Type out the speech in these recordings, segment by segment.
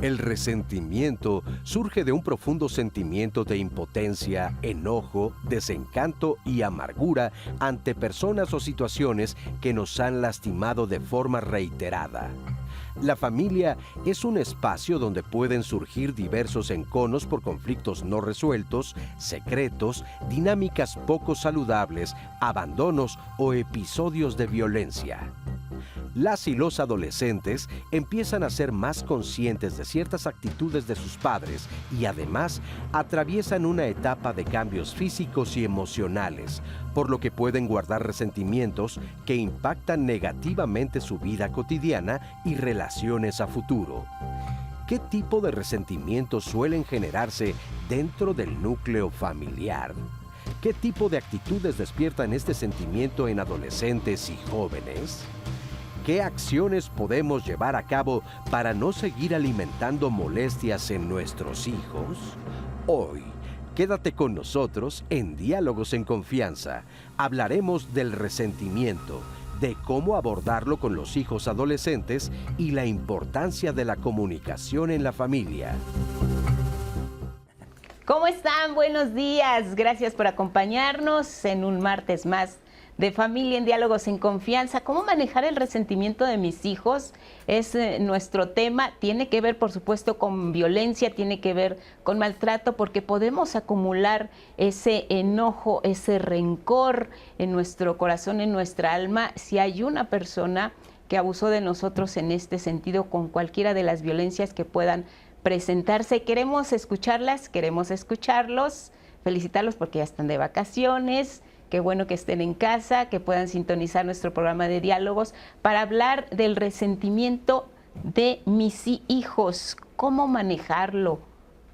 El resentimiento surge de un profundo sentimiento de impotencia, enojo, desencanto y amargura ante personas o situaciones que nos han lastimado de forma reiterada. La familia es un espacio donde pueden surgir diversos enconos por conflictos no resueltos, secretos, dinámicas poco saludables, abandonos o episodios de violencia. Las y los adolescentes empiezan a ser más conscientes de ciertas actitudes de sus padres y además atraviesan una etapa de cambios físicos y emocionales, por lo que pueden guardar resentimientos que impactan negativamente su vida cotidiana y relaciones a futuro. ¿Qué tipo de resentimientos suelen generarse dentro del núcleo familiar? ¿Qué tipo de actitudes despiertan este sentimiento en adolescentes y jóvenes? ¿Qué acciones podemos llevar a cabo para no seguir alimentando molestias en nuestros hijos? Hoy, quédate con nosotros en Diálogos en Confianza. Hablaremos del resentimiento, de cómo abordarlo con los hijos adolescentes y la importancia de la comunicación en la familia. ¿Cómo están? Buenos días. Gracias por acompañarnos en un martes más de Familia en Diálogos en Confianza. ¿Cómo manejar el resentimiento de mis hijos? Es nuestro tema. Tiene que ver, por supuesto, con violencia, tiene que ver con maltrato, porque podemos acumular ese enojo, ese rencor en nuestro corazón, en nuestra alma, si hay una persona que abusó de nosotros en este sentido, con cualquiera de las violencias que puedan presentarse. Queremos escucharlas, queremos escucharlos, felicitarlos porque ya están de vacaciones. Qué bueno que estén en casa, que puedan sintonizar nuestro programa de diálogos para hablar del resentimiento de mis hijos. ¿Cómo manejarlo?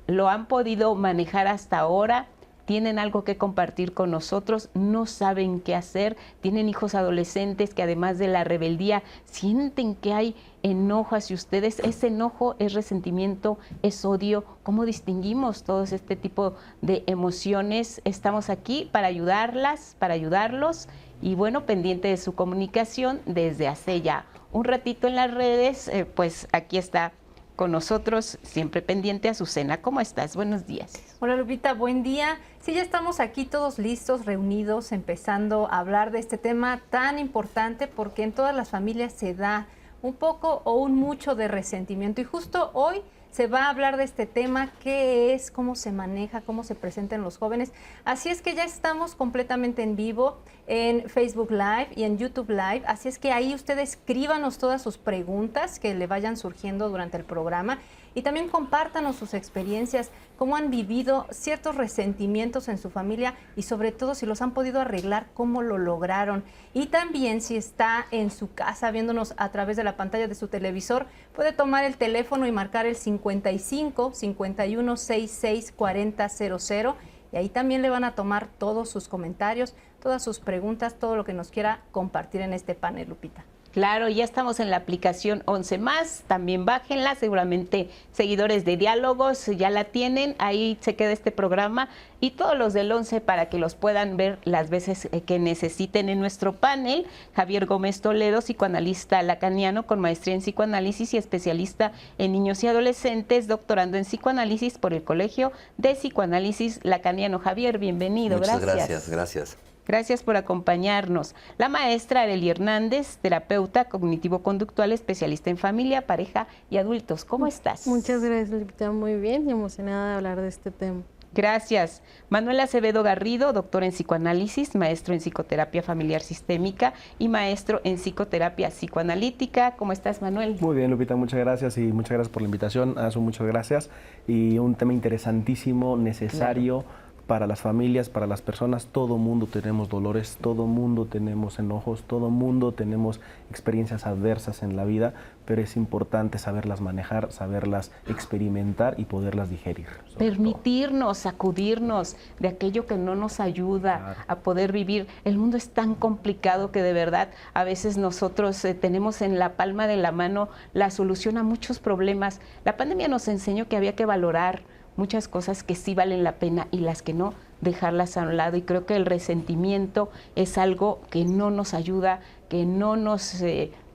¿Lo han podido manejar hasta ahora? ¿Tienen algo que compartir con nosotros? ¿No saben qué hacer? ¿Tienen hijos adolescentes que además de la rebeldía sienten que hay enojo hacia ustedes? ¿Es enojo, es resentimiento, es odio? ¿Cómo distinguimos todos este tipo de emociones? Estamos aquí para ayudarlas, para ayudarlos y bueno, pendiente de su comunicación desde hace ya un ratito en las redes, pues aquí está con nosotros, siempre pendiente, Azucena. ¿Cómo estás? Buenos días. Hola Lupita, buen día. Sí, ya estamos aquí todos listos, reunidos, empezando a hablar de este tema tan importante porque en todas las familias se da un poco o un mucho de resentimiento y justo hoy se va a hablar de este tema, qué es, cómo se maneja, cómo se presenta en los jóvenes. Así es que ya estamos completamente en vivo en Facebook Live y en YouTube Live. Así es que ahí ustedes escríbanos todas sus preguntas que le vayan surgiendo durante el programa y también compártanos sus experiencias, cómo han vivido ciertos resentimientos en su familia y sobre todo si los han podido arreglar, cómo lo lograron. Y también si está en su casa viéndonos a través de la pantalla de su televisor, puede tomar el teléfono y marcar el 55 51 66 40 00 y ahí también le van a tomar todos sus comentarios, todas sus preguntas, todo lo que nos quiera compartir en este panel, Lupita. Claro, ya estamos en la aplicación 11 más, también bájenla, seguramente seguidores de Diálogos ya la tienen, ahí se queda este programa y todos los del 11 para que los puedan ver las veces que necesiten en nuestro panel. Javier Gómez Toledo, psicoanalista lacaniano con maestría en psicoanálisis y especialista en niños y adolescentes, doctorando en psicoanálisis por el Colegio de Psicoanálisis Lacaniano. Javier, bienvenido. Muchas gracias. Gracias por acompañarnos. La maestra Arely Hernández, terapeuta cognitivo-conductual, especialista en familia, pareja y adultos. ¿Cómo estás? Muchas gracias, Lupita. Muy bien y emocionada de hablar de este tema. Gracias. Manuel Acevedo Garrido, doctor en psicoanálisis, maestro en psicoterapia familiar sistémica y maestro en psicoterapia psicoanalítica. ¿Cómo estás, Manuel? Muy bien, Lupita, muchas gracias y muchas gracias por la invitación. Azu, muchas gracias. Y un tema interesantísimo, necesario. Claro. Para las familias, para las personas, todo mundo tenemos dolores, todo mundo tenemos enojos, todo mundo tenemos experiencias adversas en la vida, pero es importante saberlas manejar, saberlas experimentar y poderlas digerir. Permitirnos, sacudirnos de aquello que no nos ayuda a poder vivir. El mundo es tan complicado que de verdad a veces nosotros tenemos en la palma de la mano la solución a muchos problemas. La pandemia nos enseñó que había que valorar muchas cosas que sí valen la pena y las que no, dejarlas a un lado. Y creo que el resentimiento es algo que no nos ayuda, que no nos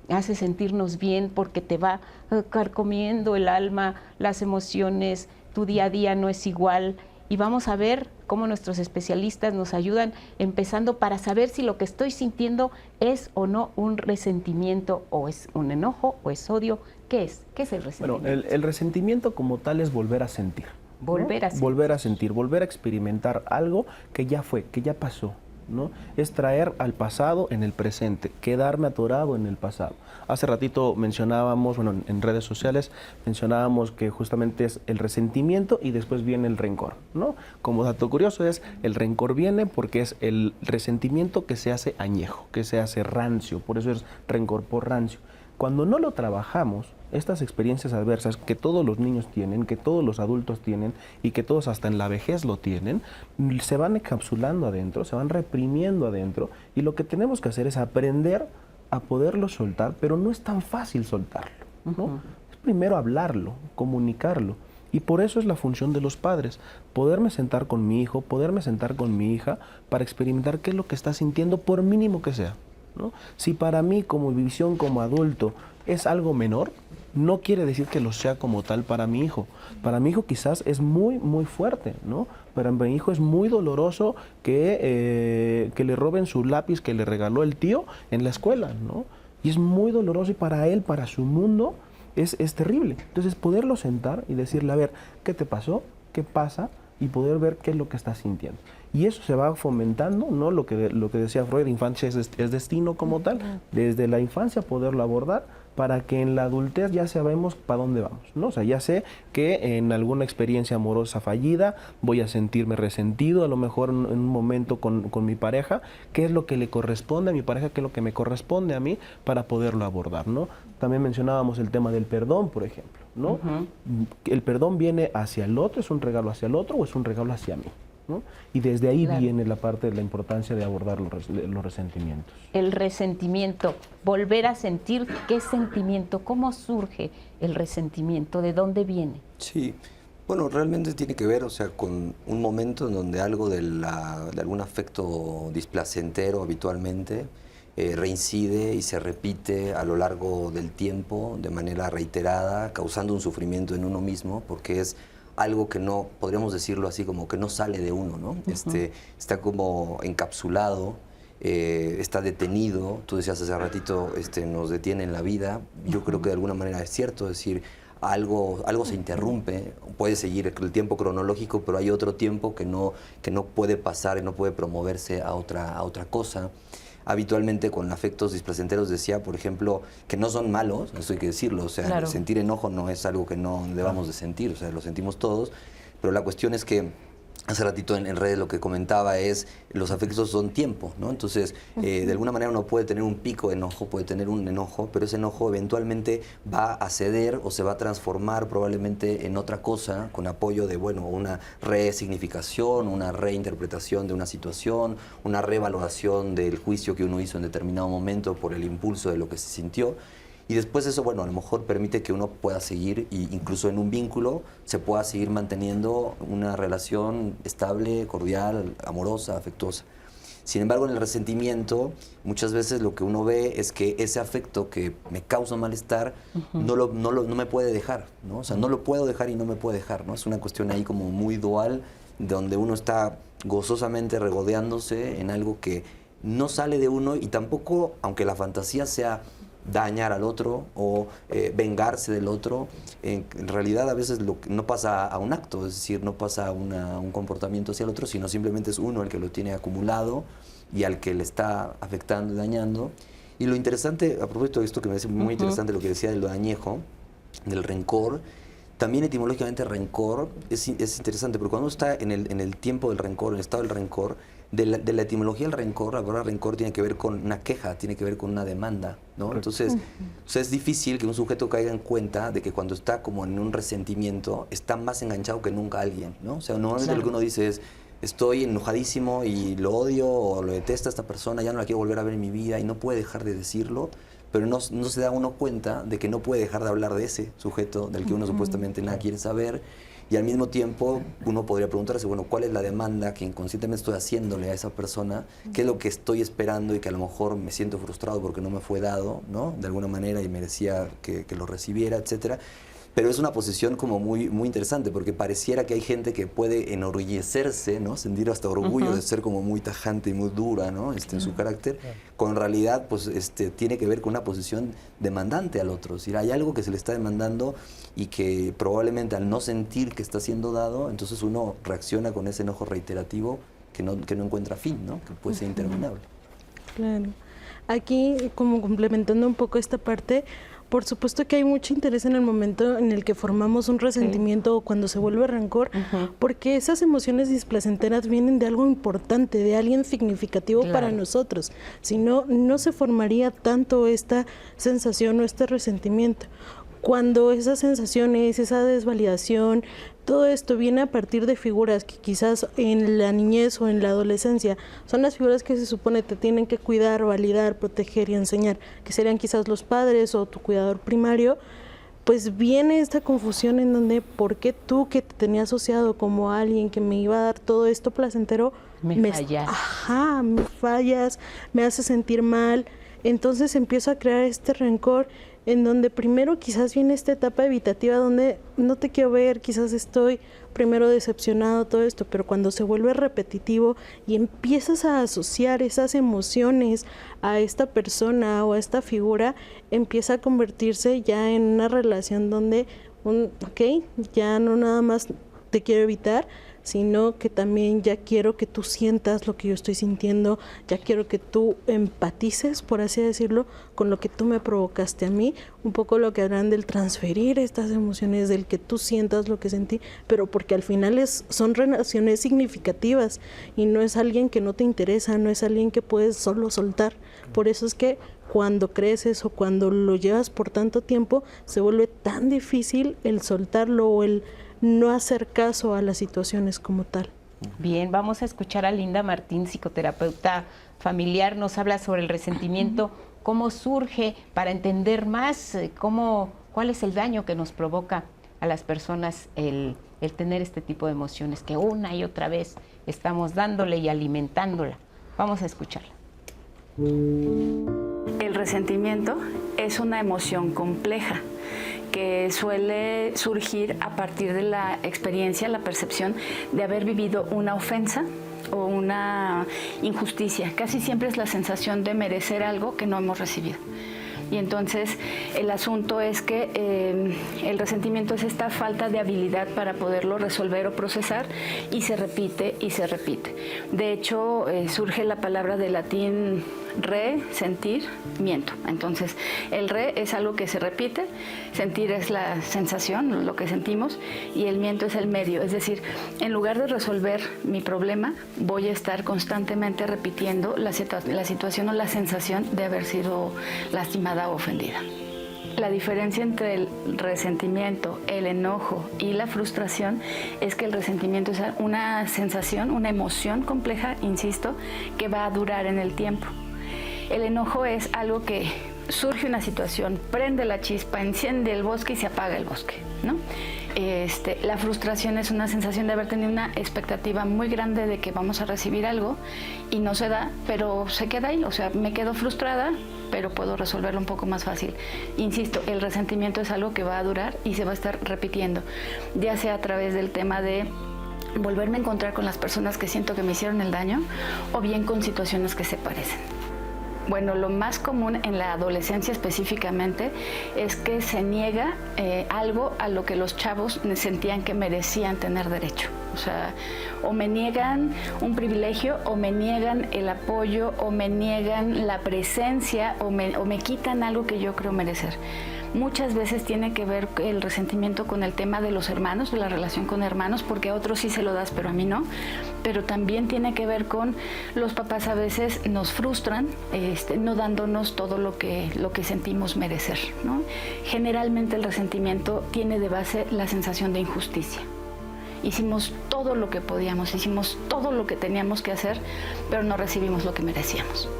hace sentirnos bien porque te va carcomiendo el alma, las emociones, tu día a día no es igual. Y vamos a ver cómo nuestros especialistas nos ayudan, empezando para saber si lo que estoy sintiendo es o no un resentimiento, o es un enojo, o es odio. ¿Qué es? ¿Qué es el resentimiento? Bueno, el resentimiento como tal es volver a sentir. Volver a sentir. Volver a sentir, volver a experimentar algo que ya fue, que ya pasó, ¿no? Es traer al pasado en el presente, quedarme atorado en el pasado. Hace ratito mencionábamos, bueno, en redes sociales mencionábamos que justamente es el resentimiento y después viene el rencor, ¿no? Como dato curioso es, el rencor viene porque es el resentimiento que se hace añejo, que se hace rancio, por eso es rencor por rancio. Cuando no lo trabajamos, estas experiencias adversas que todos los niños tienen, que todos los adultos tienen y que todos hasta en la vejez lo tienen, se van encapsulando adentro, se van reprimiendo adentro, y lo que tenemos que hacer es aprender a poderlo soltar, pero no es tan fácil soltarlo, ¿no? Es primero hablarlo, comunicarlo. Y por eso es la función de los padres, poderme sentar con mi hijo, poderme sentar con mi hija para experimentar qué es lo que está sintiendo, por mínimo que sea, ¿no? Si para mí como visión como adulto es algo menor, no quiere decir que lo sea como tal para mi hijo. Para mi hijo quizás es muy, muy fuerte, ¿no? Para mi hijo es muy doloroso que le roben su lápiz que le regaló el tío en la escuela, ¿no? Y es muy doloroso, y para él, para su mundo, es terrible. Entonces poderlo sentar y decirle, a ver, ¿qué te pasó? ¿Qué pasa? Y poder ver qué es lo que estás sintiendo. Y eso se va fomentando, ¿no? Lo que decía Freud, infancia es destino como tal, desde la infancia poderlo abordar para que en la adultez ya sabemos para dónde vamos, ¿no? O sea, ya sé que en alguna experiencia amorosa fallida voy a sentirme resentido, a lo mejor en un momento con mi pareja, qué es lo que le corresponde a mi pareja, qué es lo que me corresponde a mí para poderlo abordar, ¿no? También mencionábamos el tema del perdón, por ejemplo, ¿no? El perdón viene hacia el otro, ¿es un regalo hacia el otro o es un regalo hacia mí? ¿No? Y desde ahí viene la parte de la importancia de abordar los resentimientos. El resentimiento, volver a sentir qué sentimiento, cómo surge el resentimiento, de dónde viene. Sí, bueno, realmente tiene que ver, o sea, con un momento en donde algo de algún afecto displacentero habitualmente reincide y se repite a lo largo del tiempo de manera reiterada, causando un sufrimiento en uno mismo, porque es algo que no, podríamos decirlo así, como que no sale de uno, ¿no? Está como encapsulado, está detenido. Tú decías hace ratito, nos detiene en la vida. Yo creo que de alguna manera es cierto, es decir, algo se interrumpe, puede seguir el tiempo cronológico, pero hay otro tiempo que no puede pasar y no puede promoverse a otra cosa. Habitualmente con afectos displacenteros decía, por ejemplo, que no son malos, eso hay que decirlo, o sea, claro, sentir enojo no es algo que no debamos de sentir, o sea, lo sentimos todos, pero la cuestión es que hace ratito en redes lo que comentaba es, los afectos son tiempo, ¿no? Entonces, de alguna manera uno puede tener un pico de enojo, puede tener un enojo, pero ese enojo eventualmente va a ceder o se va a transformar probablemente en otra cosa, con apoyo de, bueno, una resignificación, una reinterpretación de una situación, una revaloración del juicio que uno hizo en determinado momento por el impulso de lo que se sintió. Y después eso, bueno, a lo mejor permite que uno pueda seguir, e incluso en un vínculo, se pueda seguir manteniendo una relación estable, cordial, amorosa, afectuosa. Sin embargo, en el resentimiento, muchas veces lo que uno ve es que ese afecto que me causa malestar no me puede dejar, ¿no? O sea, no lo puedo dejar y no me puede dejar, ¿no? Es una cuestión ahí como muy dual, donde uno está gozosamente regodeándose en algo que no sale de uno, y tampoco, aunque la fantasía sea dañar al otro o vengarse del otro, en realidad a veces no pasa a un acto, es decir, no pasa a un comportamiento hacia el otro, sino simplemente es uno el que lo tiene acumulado y al que le está afectando y dañando. Y lo interesante, a propósito de esto que me parece muy interesante, lo que decía de lo añejo, del rencor, también etimológicamente rencor es interesante, porque cuando uno está en el tiempo del rencor, en el estado del rencor, de la etimología del rencor, la palabra rencor tiene que ver con una queja, tiene que ver con una demanda, ¿no? Entonces, o sea, es difícil que un sujeto caiga en cuenta de que cuando está como en un resentimiento, está más enganchado que nunca a alguien, ¿no? O sea, normalmente lo que uno dice es, estoy enojadísimo y lo odio o lo detesto a esta persona, ya no la quiero volver a ver en mi vida, y no puede dejar de decirlo, pero no se da uno cuenta de que no puede dejar de hablar de ese sujeto del que uno supuestamente nada quiere saber. Y al mismo tiempo uno podría preguntarse, bueno, ¿cuál es la demanda que inconscientemente estoy haciéndole a esa persona? ¿Qué es lo que estoy esperando y que a lo mejor me siento frustrado porque no me fue dado, ¿no? De alguna manera y merecía que lo recibiera, etcétera? Pero es una posición como muy, muy interesante, porque pareciera que hay gente que puede enorgullecerse, ¿no? Sentir hasta orgullo de ser como muy tajante y muy dura, ¿no? En su carácter, con realidad pues tiene que ver con una posición demandante al otro. Es decir, hay algo que se le está demandando y que probablemente al no sentir que está siendo dado, entonces uno reacciona con ese enojo reiterativo que no encuentra fin, ¿no? Que puede ser interminable. Claro. Aquí, como complementando un poco esta parte, por supuesto que hay mucho interés en el momento en el que formamos un resentimiento o cuando se vuelve rencor, porque esas emociones displacenteras vienen de algo importante, de alguien significativo para nosotros. Si no, no se formaría tanto esta sensación o este resentimiento. Cuando esas sensaciones, esa desvalidación, todo esto viene a partir de figuras que quizás en la niñez o en la adolescencia son las figuras que se supone te tienen que cuidar, validar, proteger y enseñar, que serían quizás los padres o tu cuidador primario, pues viene esta confusión en donde, ¿por qué tú que te tenía asociado como alguien que me iba a dar todo esto placentero, me fallas, me hace sentir mal? Entonces empiezo a crear este rencor en donde primero quizás viene esta etapa evitativa donde no te quiero ver, quizás estoy primero decepcionado, todo esto, pero cuando se vuelve repetitivo y empiezas a asociar esas emociones a esta persona o a esta figura, empieza a convertirse ya en una relación donde, ya no nada más te quiero evitar, sino que también ya quiero que tú sientas lo que yo estoy sintiendo, ya quiero que tú empatices, por así decirlo, con lo que tú me provocaste a mí, un poco lo que hablan del transferir estas emociones, del que tú sientas lo que sentí, pero porque al final son relaciones significativas y no es alguien que no te interesa, no es alguien que puedes solo soltar. Por eso es que cuando creces o cuando lo llevas por tanto tiempo, se vuelve tan difícil el soltarlo o el no hacer caso a las situaciones como tal. Bien, vamos a escuchar a Linda Martín, psicoterapeuta familiar, nos habla sobre el resentimiento, cómo surge, para entender más cuál es el daño que nos provoca a las personas el tener este tipo de emociones que una y otra vez estamos dándole y alimentándola. Vamos a escucharla. El resentimiento es una emoción compleja que suele surgir a partir de la experiencia, la percepción de haber vivido una ofensa o una injusticia. Casi siempre es la sensación de merecer algo que no hemos recibido. Y entonces el asunto es que el resentimiento es esta falta de habilidad para poderlo resolver o procesar y se repite y se repite. De hecho, surge la palabra del latín re, sentir, miento. Entonces, el re es algo que se repite, sentir es la sensación, lo que sentimos, y el miento es el medio. Es decir, en lugar de resolver mi problema, voy a estar constantemente repitiendo la situación o la sensación de haber sido lastimada o ofendida. La diferencia entre el resentimiento, el enojo y la frustración es que el resentimiento es una sensación, una emoción compleja, insisto, que va a durar en el tiempo. El enojo es algo que surge una situación, prende la chispa, enciende el bosque y se apaga el bosque, ¿no? La frustración es una sensación de haber tenido una expectativa muy grande de que vamos a recibir algo y no se da, pero se queda ahí, o sea, me quedo frustrada, pero puedo resolverlo un poco más fácil. Insisto, el resentimiento es algo que va a durar y se va a estar repitiendo, ya sea a través del tema de volverme a encontrar con las personas que siento que me hicieron el daño o bien con situaciones que se parecen. Bueno, lo más común en la adolescencia específicamente es que se niega algo a lo que los chavos sentían que merecían tener derecho. O sea, o me niegan un privilegio, o me niegan el apoyo, o me niegan la presencia, o me quitan algo que yo creo merecer. Muchas veces tiene que ver el resentimiento con el tema de los hermanos, de la relación con hermanos, porque a otros sí se lo das, pero a mí no. Pero también tiene que ver con los papás a veces nos frustran, no dándonos todo lo que sentimos merecer, ¿no? Generalmente el resentimiento tiene de base la sensación de injusticia. Hicimos todo lo que podíamos, hicimos todo lo que teníamos que hacer, pero no recibimos lo que merecíamos.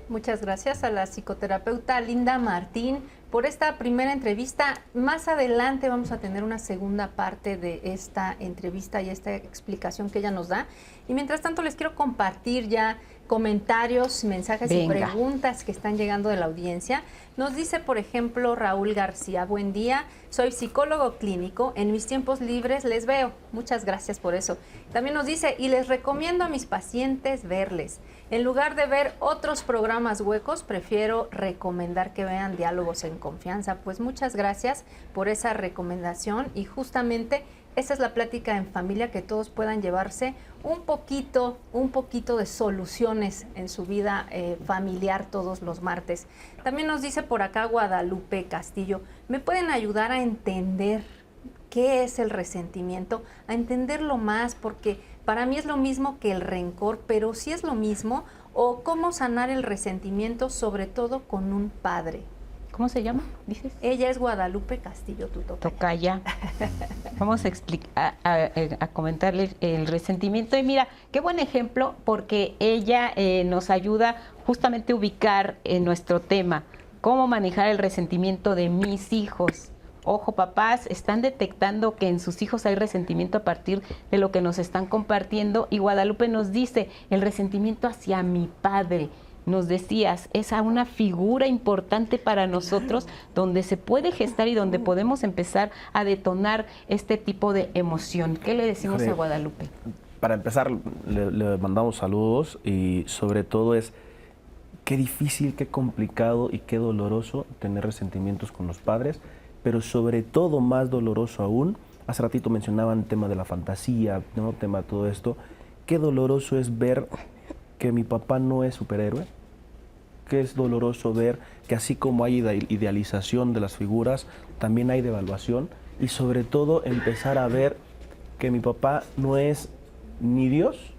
Muchas gracias a la psicoterapeuta Linda Martín por esta primera entrevista. Más adelante vamos a tener una segunda parte de esta entrevista y esta explicación que ella nos da. Y mientras tanto les quiero compartir ya comentarios, mensajes y preguntas que están llegando de la audiencia. Nos dice, por ejemplo, Raúl García: buen día, soy psicólogo clínico, en mis tiempos libres les veo. Muchas gracias por eso. También nos dice, y les recomiendo a mis pacientes verles. En lugar de ver otros programas huecos, prefiero recomendar que vean Diálogos en Confianza. Pues muchas gracias por esa recomendación y justamente esa es la plática en familia, que todos puedan llevarse un poquito de soluciones en su vida familiar todos los martes. También nos dice por acá Guadalupe Castillo, ¿me pueden ayudar a entender qué es el resentimiento? A entenderlo más, porque para mí es lo mismo que el rencor, pero sí es lo mismo, o cómo sanar el resentimiento, sobre todo con un padre. ¿Cómo se llama, dices? Ella es Guadalupe Castillo, tu tocaya. Vamos a comentarle el resentimiento. Y mira, qué buen ejemplo, porque ella nos ayuda justamente a ubicar en nuestro tema, cómo manejar el resentimiento de mis hijos. Ojo, papás, están detectando que en sus hijos hay resentimiento a partir de lo que nos están compartiendo. Y Guadalupe nos dice, el resentimiento hacia mi padre. Nos decías, es una figura importante para nosotros, donde se puede gestar y donde podemos empezar a detonar este tipo de emoción. ¿Qué le decimos a Guadalupe? Para empezar, le mandamos saludos y sobre todo es qué difícil, qué complicado y qué doloroso tener resentimientos con los padres, pero sobre todo más doloroso aún, hace ratito mencionaban el tema de la fantasía, ¿no? Tema de todo esto, qué doloroso es ver que mi papá no es superhéroe, que es doloroso ver que así como hay idealización de las figuras, también hay devaluación, y sobre todo empezar a ver que mi papá no es ni Dios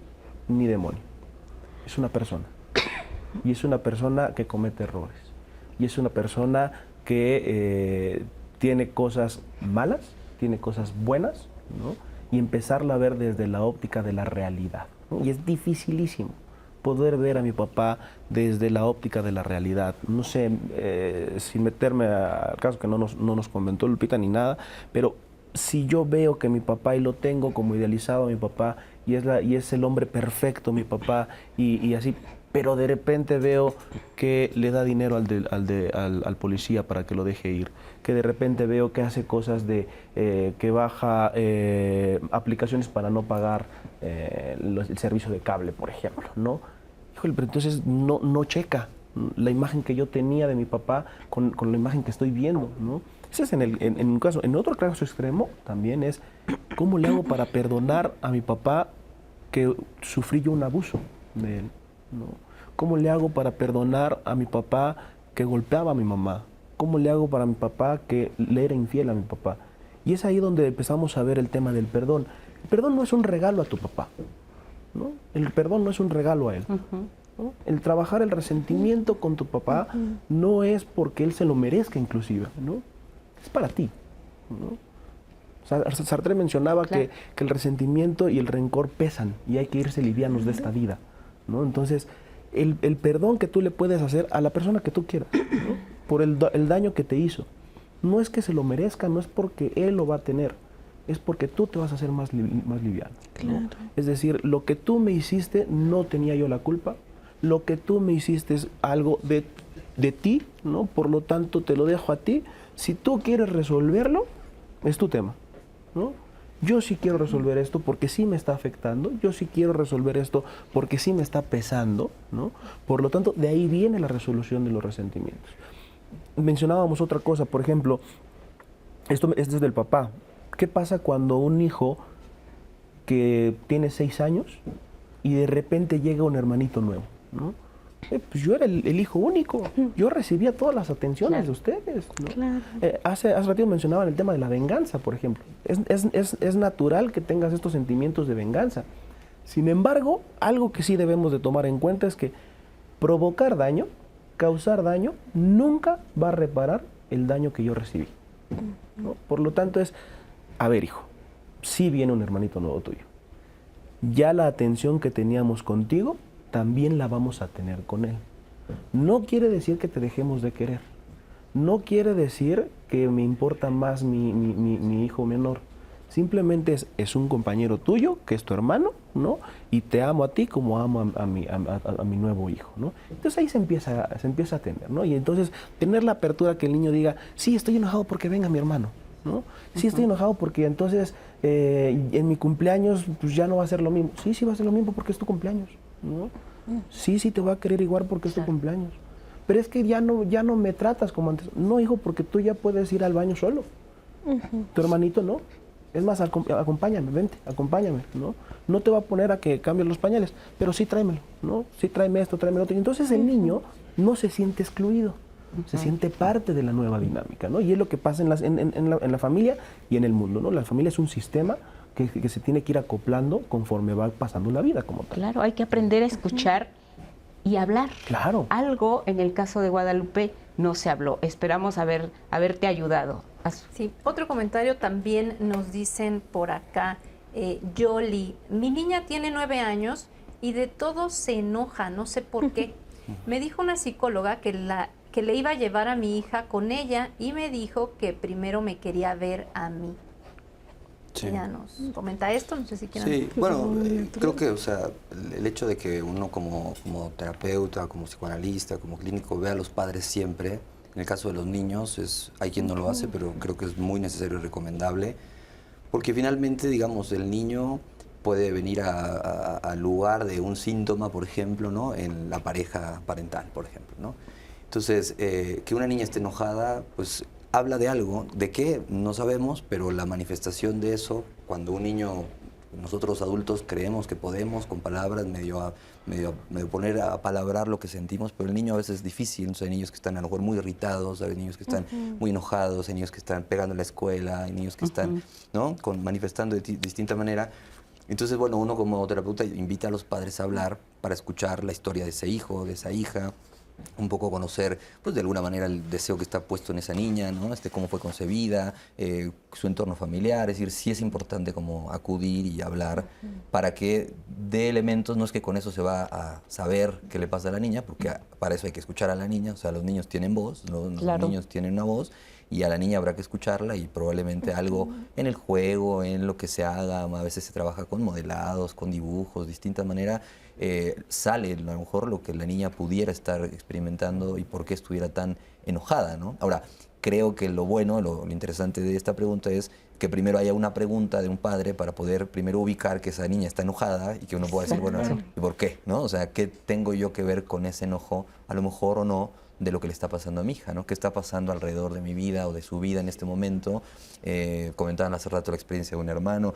ni demonio, es una persona, y es una persona que comete errores, y es una persona que tiene cosas malas, tiene cosas buenas, ¿no? Y empezarla a ver desde la óptica de la realidad, ¿no? Y es dificilísimo poder ver a mi papá desde la óptica de la realidad. No sé, sin meterme al caso que no nos comentó Lupita ni nada, pero si yo veo que mi papá, y lo tengo como idealizado a mi papá, y es el hombre perfecto mi papá, y así, pero de repente veo que le da dinero al policía para que lo deje ir, que de repente veo que hace cosas que baja aplicaciones para no pagar el servicio de cable, por ejemplo, ¿no? Híjole, pero entonces no checa la imagen que yo tenía de mi papá con la imagen que estoy viendo, ¿no? Ese es en un caso. En otro caso extremo también es cómo le hago para perdonar a mi papá que sufrí yo un abuso de él, ¿no? ¿Cómo le hago para perdonar a mi papá que golpeaba a mi mamá? ¿Cómo le hago para mi papá que le era infiel a mi papá? Y es ahí donde empezamos a ver el tema del perdón. El perdón no es un regalo a tu papá, ¿no? El perdón no es un regalo a él. ¿No? El trabajar el resentimiento con tu papá no es porque él se lo merezca inclusive, ¿no? Es para ti, ¿no? Sartre mencionaba que el resentimiento y el rencor pesan y hay que irse livianos de esta vida, ¿no? Entonces, el perdón que tú le puedes hacer a la persona que tú quieras, ¿no? Por el daño que te hizo, no es que se lo merezca, no es porque él lo va a tener, es porque tú te vas a hacer más liviano, ¿no? Claro. Es decir, lo que tú me hiciste no tenía yo la culpa, lo que tú me hiciste es algo de ti, ¿no? Por lo tanto, te lo dejo a ti. Si tú quieres resolverlo, es tu tema, ¿no? Yo sí quiero resolver esto porque sí me está afectando, yo sí quiero resolver esto porque sí me está pesando, ¿no? Por lo tanto, de ahí viene la resolución de los resentimientos. Mencionábamos otra cosa, por ejemplo, esto es del papá. ¿Qué pasa cuando un hijo que tiene 6 años y de repente llega un hermanito nuevo, ¿no? Pues yo era el hijo único, yo recibía todas las atenciones de ustedes, ¿no? Claro. Hace ratito mencionaban el tema de la venganza, por ejemplo. Es natural que tengas estos sentimientos de venganza. Sin embargo, algo que sí debemos de tomar en cuenta es que provocar daño, causar daño, nunca va a reparar el daño que yo recibí, ¿no? Por lo tanto a ver, hijo, sí viene un hermanito nuevo tuyo. Ya la atención que teníamos contigo, también la vamos a tener con él. No quiere decir que te dejemos de querer. No quiere decir que me importa más mi hijo menor. Simplemente es un compañero tuyo, que es tu hermano, ¿no? Y te amo a ti como amo a mi nuevo hijo, ¿no? Entonces ahí se empieza a tener, ¿no? Y entonces tener la apertura que el niño diga, sí, estoy enojado porque venga mi hermano, ¿no? Sí, estoy enojado porque entonces en mi cumpleaños pues ya no va a ser lo mismo. Sí, sí va a ser lo mismo porque es tu cumpleaños, ¿no? Sí, sí te va a querer igual porque es tu cumpleaños. Pero es que ya no me tratas como antes. No, hijo, porque tú ya puedes ir al baño solo. Tu hermanito no. Es más, acompáñame, vente, acompáñame, ¿no? No te va a poner a que cambies los pañales, pero sí tráemelo, ¿no? Sí tráeme esto, tráeme lo otro. Y entonces el niño no se siente excluido, se siente parte de la nueva dinámica, ¿no? Y es lo que pasa en la familia y en el mundo, ¿no? La familia es un sistema que se tiene que ir acoplando conforme va pasando la vida como tal. Claro, hay que aprender a escuchar y hablar. Claro. Algo en el caso de Guadalupe no se habló. Esperamos haberte ayudado. Sí, otro comentario también nos dicen por acá, Yoli, mi niña tiene 9 años y de todo se enoja, no sé por qué. Me dijo una psicóloga que le iba a llevar a mi hija con ella y me dijo que primero me quería ver a mí. Sí. Ella nos comenta esto, no sé si quieran. Sí, bueno, creo que, o sea, el hecho de que uno como terapeuta, como psicoanalista, como clínico, vea a los padres siempre, en el caso de los niños, hay quien no lo hace, pero creo que es muy necesario y recomendable, porque finalmente, digamos, el niño puede venir al lugar de un síntoma, por ejemplo, ¿no? En la pareja parental, por ejemplo, ¿no? Entonces, que una niña esté enojada, pues habla de algo, ¿de qué? No sabemos, pero la manifestación de eso, cuando un niño, nosotros los adultos creemos que podemos con palabras medio poner a palabrar lo que sentimos, pero el niño a veces es difícil. Entonces, hay niños que están a lo mejor muy irritados, hay niños que están muy enojados, hay niños que están pegando en la escuela, hay niños que están, ¿no? Manifestando de distinta manera. Entonces, bueno, uno como terapeuta invita a los padres a hablar para escuchar la historia de ese hijo, de esa hija, un poco conocer, pues de alguna manera el deseo que está puesto en esa niña, ¿no? Cómo fue concebida, su entorno familiar, es decir, sí es importante como acudir y hablar para que dé elementos, no es que con eso se va a saber qué le pasa a la niña, porque para eso hay que escuchar a la niña, o sea, los niños tienen voz, los niños tienen una voz, y a la niña habrá que escucharla y probablemente algo en el juego, en lo que se haga, a veces se trabaja con modelados, con dibujos, de distinta manera, sale a lo mejor lo que la niña pudiera estar experimentando y por qué estuviera tan enojada, ¿no? Ahora, creo que lo bueno, lo interesante de esta pregunta es que primero haya una pregunta de un padre para poder primero ubicar que esa niña está enojada y que uno pueda decir, bueno, ¿y por qué? ¿No? O sea, ¿qué tengo yo que ver con ese enojo, a lo mejor o no, de lo que le está pasando a mi hija, ¿no? ¿Qué está pasando alrededor de mi vida o de su vida en este momento? Comentaban hace rato la experiencia de un hermano.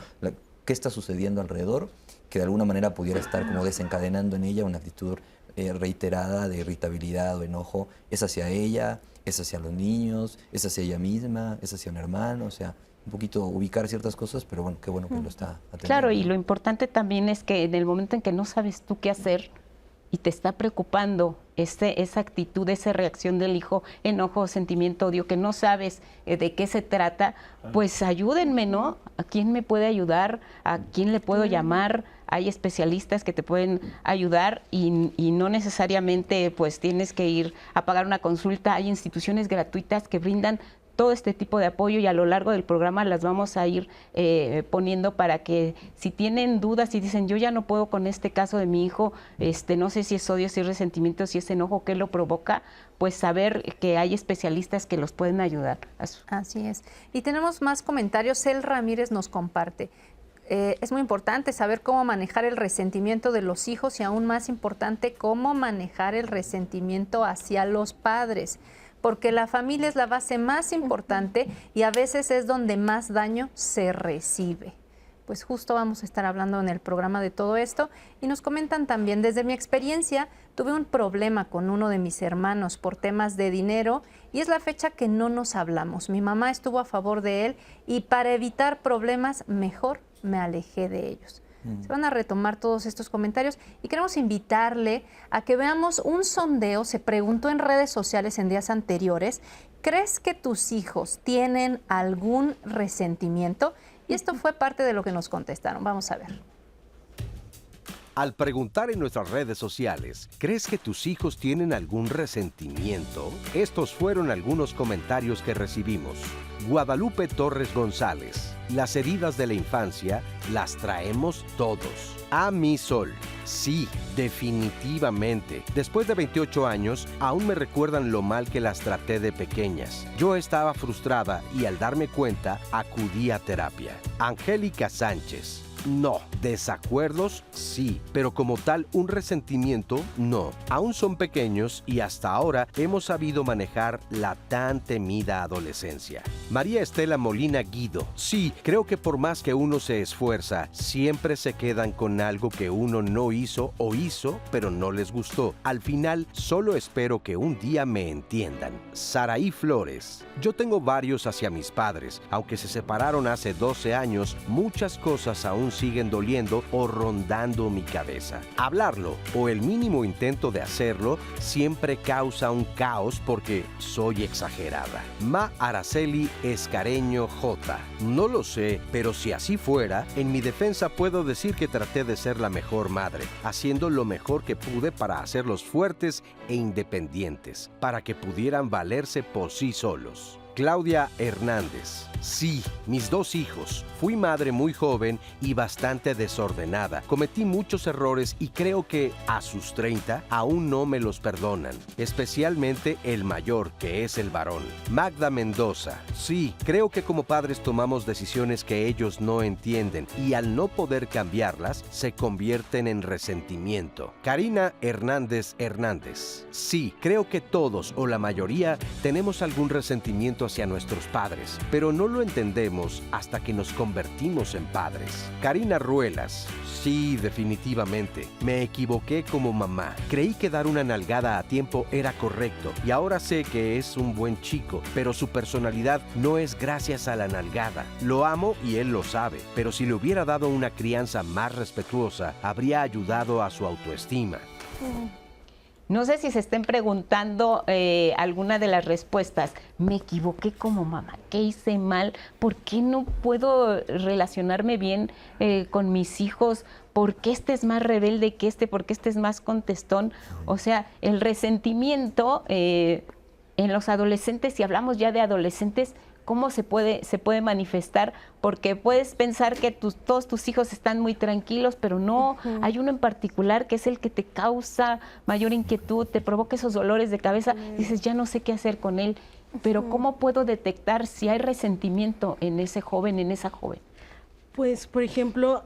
¿Qué está sucediendo alrededor que de alguna manera pudiera estar como desencadenando en ella una actitud reiterada de irritabilidad o enojo? ¿Es hacia ella? ¿Es hacia los niños? ¿Es hacia ella misma? ¿Es hacia un hermano? O sea, un poquito ubicar ciertas cosas, pero bueno, qué bueno que lo está atendiendo. Claro, y lo importante también es que en el momento en que no sabes tú qué hacer y te está preocupando esa actitud, esa reacción del hijo, enojo, sentimiento, odio, que no sabes de qué se trata, pues ayúdenme, ¿no? ¿A quién me puede ayudar? ¿A quién le puedo llamar? Hay especialistas que te pueden ayudar y no necesariamente pues tienes que ir a pagar una consulta. Hay instituciones gratuitas que brindan todo este tipo de apoyo y a lo largo del programa las vamos a ir poniendo para que si tienen dudas, si dicen yo ya no puedo con este caso de mi hijo, no sé si es odio, si es resentimiento, si es enojo, qué lo provoca, pues saber que hay especialistas que los pueden ayudar. Así es. Y tenemos más comentarios. El Ramírez nos comparte. Es muy importante saber cómo manejar el resentimiento de los hijos y aún más importante cómo manejar el resentimiento hacia los padres, porque la familia es la base más importante y a veces es donde más daño se recibe. Pues justo vamos a estar hablando en el programa de todo esto y nos comentan también, desde mi experiencia, tuve un problema con uno de mis hermanos por temas de dinero y es la fecha que no nos hablamos. Mi mamá estuvo a favor de él y para evitar problemas mejor me alejé de ellos. Se van a retomar todos estos comentarios y queremos invitarle a que veamos un sondeo. Se preguntó en redes sociales en días anteriores, ¿crees que tus hijos tienen algún resentimiento? Y esto fue parte de lo que nos contestaron. Vamos a ver. Al preguntar en nuestras redes sociales, ¿crees que tus hijos tienen algún resentimiento? Estos fueron algunos comentarios que recibimos. Guadalupe Torres González: las heridas de la infancia las traemos todos. A mi Sol: sí, definitivamente. Después de 28 años, aún me recuerdan lo mal que las traté de pequeñas. Yo estaba frustrada y al darme cuenta, acudí a terapia. Angélica Sánchez: no. Desacuerdos, sí, pero como tal un resentimiento, no. Aún son pequeños y hasta ahora hemos sabido manejar la tan temida adolescencia. María Estela Molina Guido: sí, creo que por más que uno se esfuerza, siempre se quedan con algo que uno no hizo o hizo, pero no les gustó. Al final, solo espero que un día me entiendan. Saraí Flores: yo tengo varios hacia mis padres. Aunque se separaron hace 12 años, muchas cosas aún siguen doliendo o rondando mi cabeza. Hablarlo o el mínimo intento de hacerlo siempre causa un caos porque soy exagerada. Ma Araceli Escareño J: no lo sé, pero si así fuera, en mi defensa puedo decir que traté de ser la mejor madre, haciendo lo mejor que pude para hacerlos fuertes e independientes, para que pudieran valerse por sí solos. Claudia Hernández: sí, mis 2 hijos. Fui madre muy joven y bastante desordenada. Cometí muchos errores y creo que a sus 30 aún no me los perdonan, especialmente el mayor, que es el varón. Magda Mendoza: sí, creo que como padres tomamos decisiones que ellos no entienden y al no poder cambiarlas, se convierten en resentimiento. Karina Hernández Hernández: sí, creo que todos o la mayoría tenemos algún resentimiento hacia nuestros padres, pero no lo entendemos hasta que nos convertimos en padres. Karina Ruelas: sí, definitivamente. Me equivoqué como mamá. Creí que dar una nalgada a tiempo era correcto y ahora sé que es un buen chico, pero su personalidad no es gracias a la nalgada. Lo amo y él lo sabe, pero si le hubiera dado una crianza más respetuosa, habría ayudado a su autoestima. No sé si se estén preguntando alguna de las respuestas. Me equivoqué como mamá, ¿qué hice mal? ¿Por qué no puedo relacionarme bien con mis hijos? ¿Por qué este es más rebelde que este? ¿Por qué este es más contestón? O sea, el resentimiento en los adolescentes, si hablamos ya de adolescentes, ¿cómo se puede manifestar? Porque puedes pensar que todos tus hijos están muy tranquilos, pero no, hay uno en particular que es el que te causa mayor inquietud, te provoca esos dolores de cabeza, dices, ya no sé qué hacer con él, pero ¿cómo puedo detectar si hay resentimiento en ese joven, en esa joven? Pues, por ejemplo,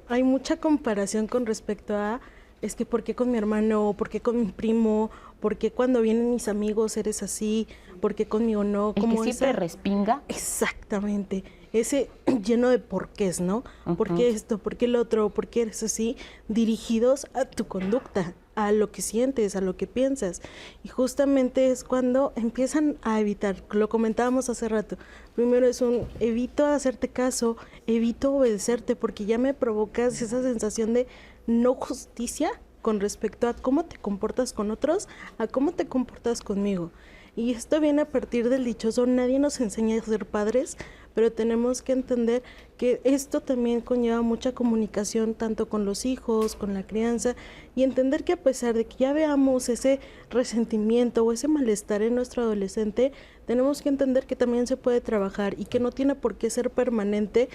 hay mucha comparación con respecto a, es que ¿por qué con mi hermano? ¿Por qué con mi primo? ¿Por qué cuando vienen mis amigos eres así? ¿Por qué conmigo no? ¿El que siempre respinga? Exactamente. Ese lleno de porqués, ¿no? ¿Por qué esto? ¿Por qué el otro? ¿Por qué eres así? Dirigidos a tu conducta, a lo que sientes, a lo que piensas. Y justamente es cuando empiezan a evitar, lo comentábamos hace rato, primero es evito hacerte caso, evito obedecerte, porque ya me provocas esa sensación de no justicia con respecto a cómo te comportas con otros, a cómo te comportas conmigo. Y esto viene a partir del dichoso, nadie nos enseña a ser padres, pero tenemos que entender que esto también conlleva mucha comunicación tanto con los hijos, con la crianza, y entender que a pesar de que ya veamos ese resentimiento o ese malestar en nuestro adolescente, tenemos que entender que también se puede trabajar y que no tiene por qué ser permanente,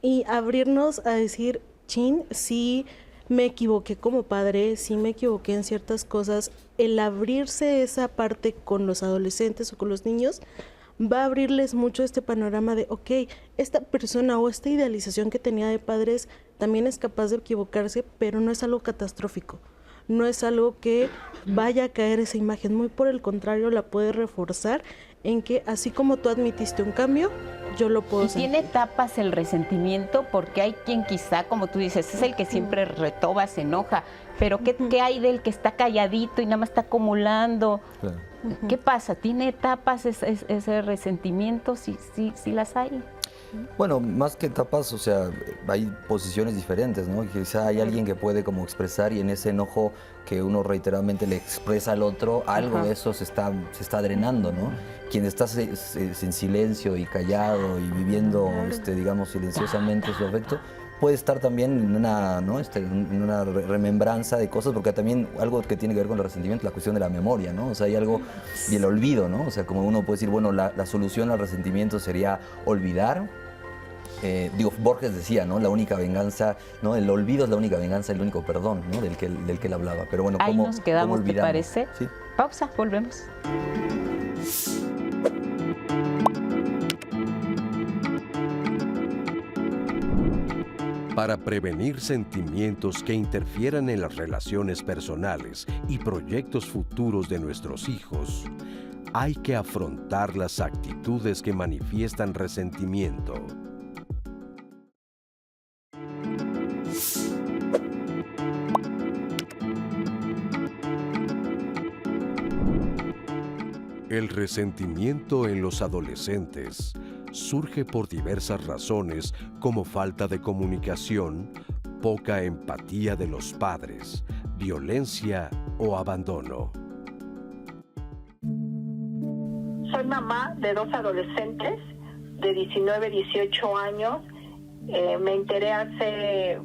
y abrirnos a decir, chin, sí, me equivoqué como padre, sí me equivoqué en ciertas cosas. El abrirse esa parte con los adolescentes o con los niños va a abrirles mucho este panorama de, ok, esta persona o esta idealización que tenía de padres también es capaz de equivocarse, pero no es algo catastrófico. No es algo que vaya a caer esa imagen, muy por el contrario, la puede reforzar en que así como tú admitiste un cambio, yo lo puedo sentir. Tiene etapas el resentimiento, porque hay quien quizá, como tú dices, es el que siempre retoba, se enoja, pero ¿qué hay del que está calladito y nada más está acumulando? Claro. ¿Qué pasa? ¿Tiene etapas ese resentimiento? Sí las hay. Bueno, más que etapas, o sea, hay posiciones diferentes, ¿no? Quizá hay alguien que puede como expresar y en ese enojo que uno reiteradamente le expresa al otro, algo de eso se está drenando, ¿no? Quien está en silencio y callado y viviendo, digamos, silenciosamente su afecto, puede estar también en una, ¿no? En una remembranza de cosas, porque también algo que tiene que ver con el resentimiento, la cuestión de la memoria, ¿no? O sea, hay algo, y el olvido, ¿no? O sea, como uno puede decir, bueno, la solución al resentimiento sería olvidar. Borges decía, ¿no? La única venganza, ¿no? El olvido es la única venganza, el único perdón, ¿no? Del que él hablaba. Pero bueno, ahí nos quedamos, ¿te parece? ¿Sí? Pausa, volvemos. Para prevenir sentimientos que interfieran en las relaciones personales y proyectos futuros de nuestros hijos, hay que afrontar las actitudes que manifiestan resentimiento. El resentimiento en los adolescentes surge por diversas razones como falta de comunicación, poca empatía de los padres, violencia o abandono. Soy mamá de 2 adolescentes de 19 y 18 años. Me enteré hace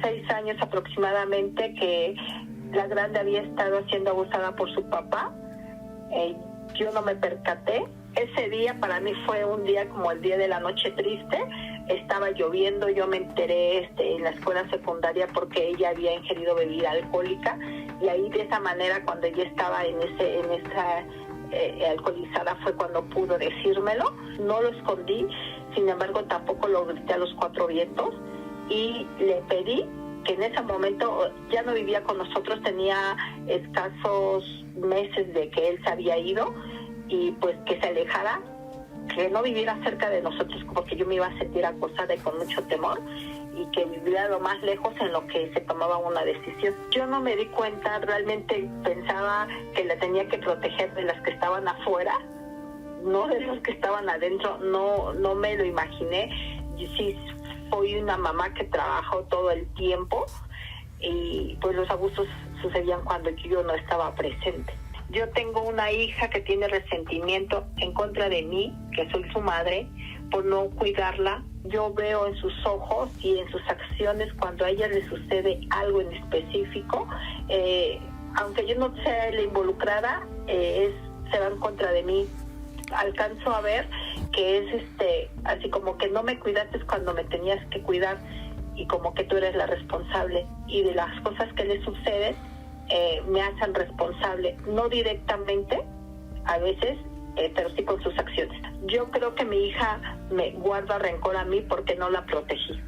6 años aproximadamente que la grande había estado siendo abusada por su papá. Yo no me percaté. Ese día para mí fue un día como el día de la noche triste. Estaba lloviendo, yo me enteré en la escuela secundaria porque ella había ingerido bebida alcohólica, y ahí de esa manera, cuando ella estaba en esa alcoholizada, fue cuando pudo decírmelo. No lo escondí, sin embargo tampoco lo grité a los 4 vientos, y le pedí que en ese momento ya no vivía con nosotros, tenía escasos meses de que él se había ido, y pues que se alejara, que no viviera cerca de nosotros porque yo me iba a sentir acosada y con mucho temor, y que viviera lo más lejos en lo que se tomaba una decisión. Yo no me di cuenta, realmente pensaba que la tenía que proteger de las que estaban afuera, no de los que estaban adentro. No me lo imaginé. Yo sí fui una mamá que trabajó todo el tiempo, y pues los abusos sucedían cuando yo no estaba presente. Yo tengo una hija que tiene resentimiento en contra de mí, que soy su madre, por no cuidarla. Yo veo en sus ojos y en sus acciones cuando a ella le sucede algo en específico, aunque yo no sea la involucrada, se va en contra de mí. Alcanzo a ver que es así como que no me cuidaste cuando me tenías que cuidar, y como que tú eres la responsable, y de las cosas que le suceden me hacen responsable, no directamente a veces, pero sí con sus acciones. Yo creo que mi hija me guarda rencor a mí porque no la protegí,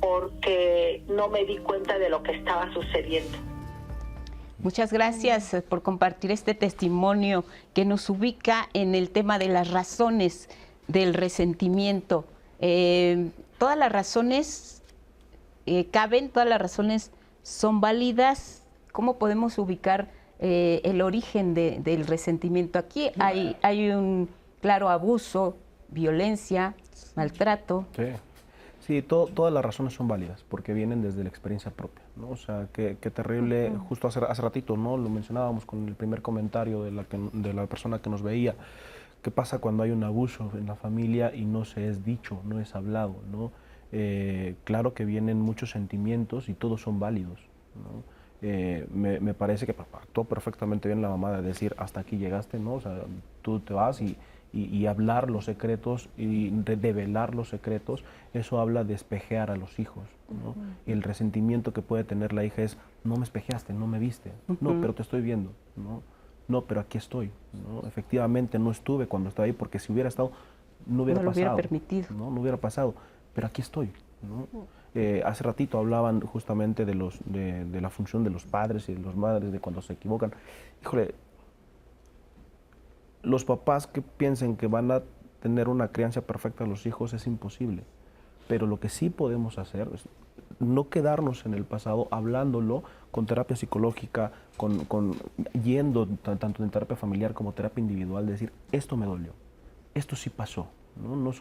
porque no me di cuenta de lo que estaba sucediendo. Muchas gracias por compartir este testimonio que nos ubica en el tema de las razones del resentimiento. Todas las razones caben, todas las razones son válidas. ¿Cómo podemos ubicar el origen del resentimiento? Aquí hay un claro abuso, violencia, maltrato. Sí, todas las razones son válidas porque vienen desde la experiencia propia, ¿no? O sea, qué terrible, justo hace ratito, ¿no? Lo mencionábamos con el primer comentario de la persona que nos veía. ¿Qué pasa cuando hay un abuso en la familia y no se es dicho, no es hablado, ¿no? Claro que vienen muchos sentimientos y todos son válidos, ¿no? Me parece que actuó perfectamente bien la mamá de decir hasta aquí llegaste, ¿no? O sea, tú te vas y hablar los secretos y develar los secretos, eso habla de espejear a los hijos, ¿no? Y el resentimiento que puede tener la hija es, no me espejeaste, no me viste, no, pero te estoy viendo, ¿no? No, pero aquí estoy, ¿no? Efectivamente no estuve cuando estaba ahí, porque si hubiera estado, no hubiera pasado. Hubiera permitido. No hubiera pasado, pero aquí estoy, ¿no? Hace ratito hablaban justamente de la función de los padres y de las madres, de cuando se equivocan. Híjole, los papás que piensen que van a tener una crianza perfecta a los hijos es imposible. Pero lo que sí podemos hacer es no quedarnos en el pasado, hablándolo con terapia psicológica, yendo tanto en terapia familiar como terapia individual, decir, esto me dolió, esto sí pasó. No es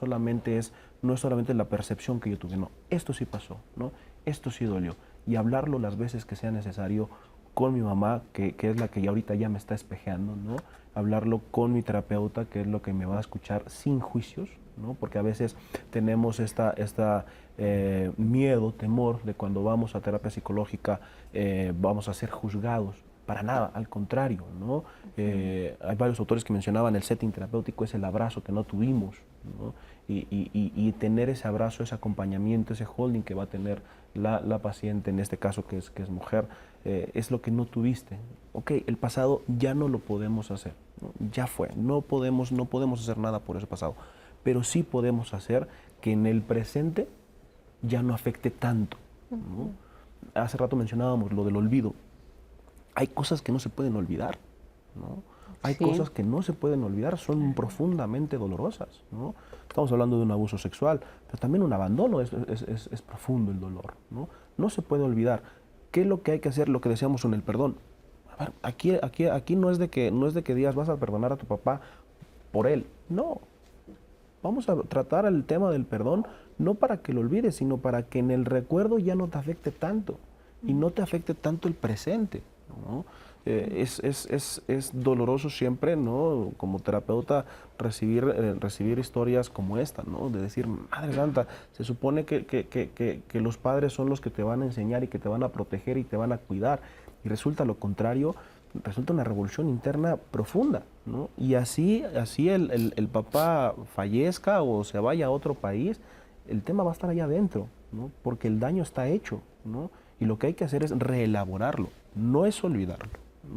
solamente la percepción que yo tuve, no, esto sí pasó, ¿no? Esto sí dolió. Y hablarlo las veces que sea necesario con mi mamá, que es la que ahorita ya me está espejeando, ¿no? Hablarlo con mi terapeuta, que es lo que me va a escuchar sin juicios, ¿no? Porque a veces tenemos miedo, temor de cuando vamos a terapia psicológica vamos a ser juzgados. Para nada, al contrario, ¿no? Hay varios autores que mencionaban el setting terapéutico es el abrazo que no tuvimos, ¿no? Y tener ese abrazo, ese acompañamiento, ese holding que va a tener la paciente, en este caso que es mujer, es lo que no tuviste. Ok, el pasado ya no lo podemos hacer, ¿no? Ya fue, no podemos hacer nada por ese pasado, pero sí podemos hacer que en el presente ya no afecte tanto, ¿no? Hace rato mencionábamos lo del olvido. Hay cosas que no se pueden olvidar, ¿no? Hay cosas que no se pueden olvidar, son profundamente dolorosas, ¿no? Estamos hablando de un abuso sexual, pero también un abandono es profundo el dolor, ¿no? No se puede olvidar. ¿Qué es lo que hay que hacer? Lo que decíamos en el perdón. A ver, aquí no es de que digas vas a perdonar a tu papá por él, no. Vamos a tratar el tema del perdón no para que lo olvides, sino para que en el recuerdo ya no te afecte tanto y no te afecte tanto el presente, ¿no? Es doloroso siempre, ¿no? Como terapeuta recibir historias como esta, ¿no? De decir, Madre Santa, se supone que los padres son los que te van a enseñar y que te van a proteger y te van a cuidar, y resulta lo contrario, resulta una revolución interna profunda, ¿no? Y así el papá fallezca o se vaya a otro país, el tema va a estar allá adentro, ¿no? Porque el daño está hecho, ¿no? Y lo que hay que hacer es reelaborarlo, no es olvidarlo,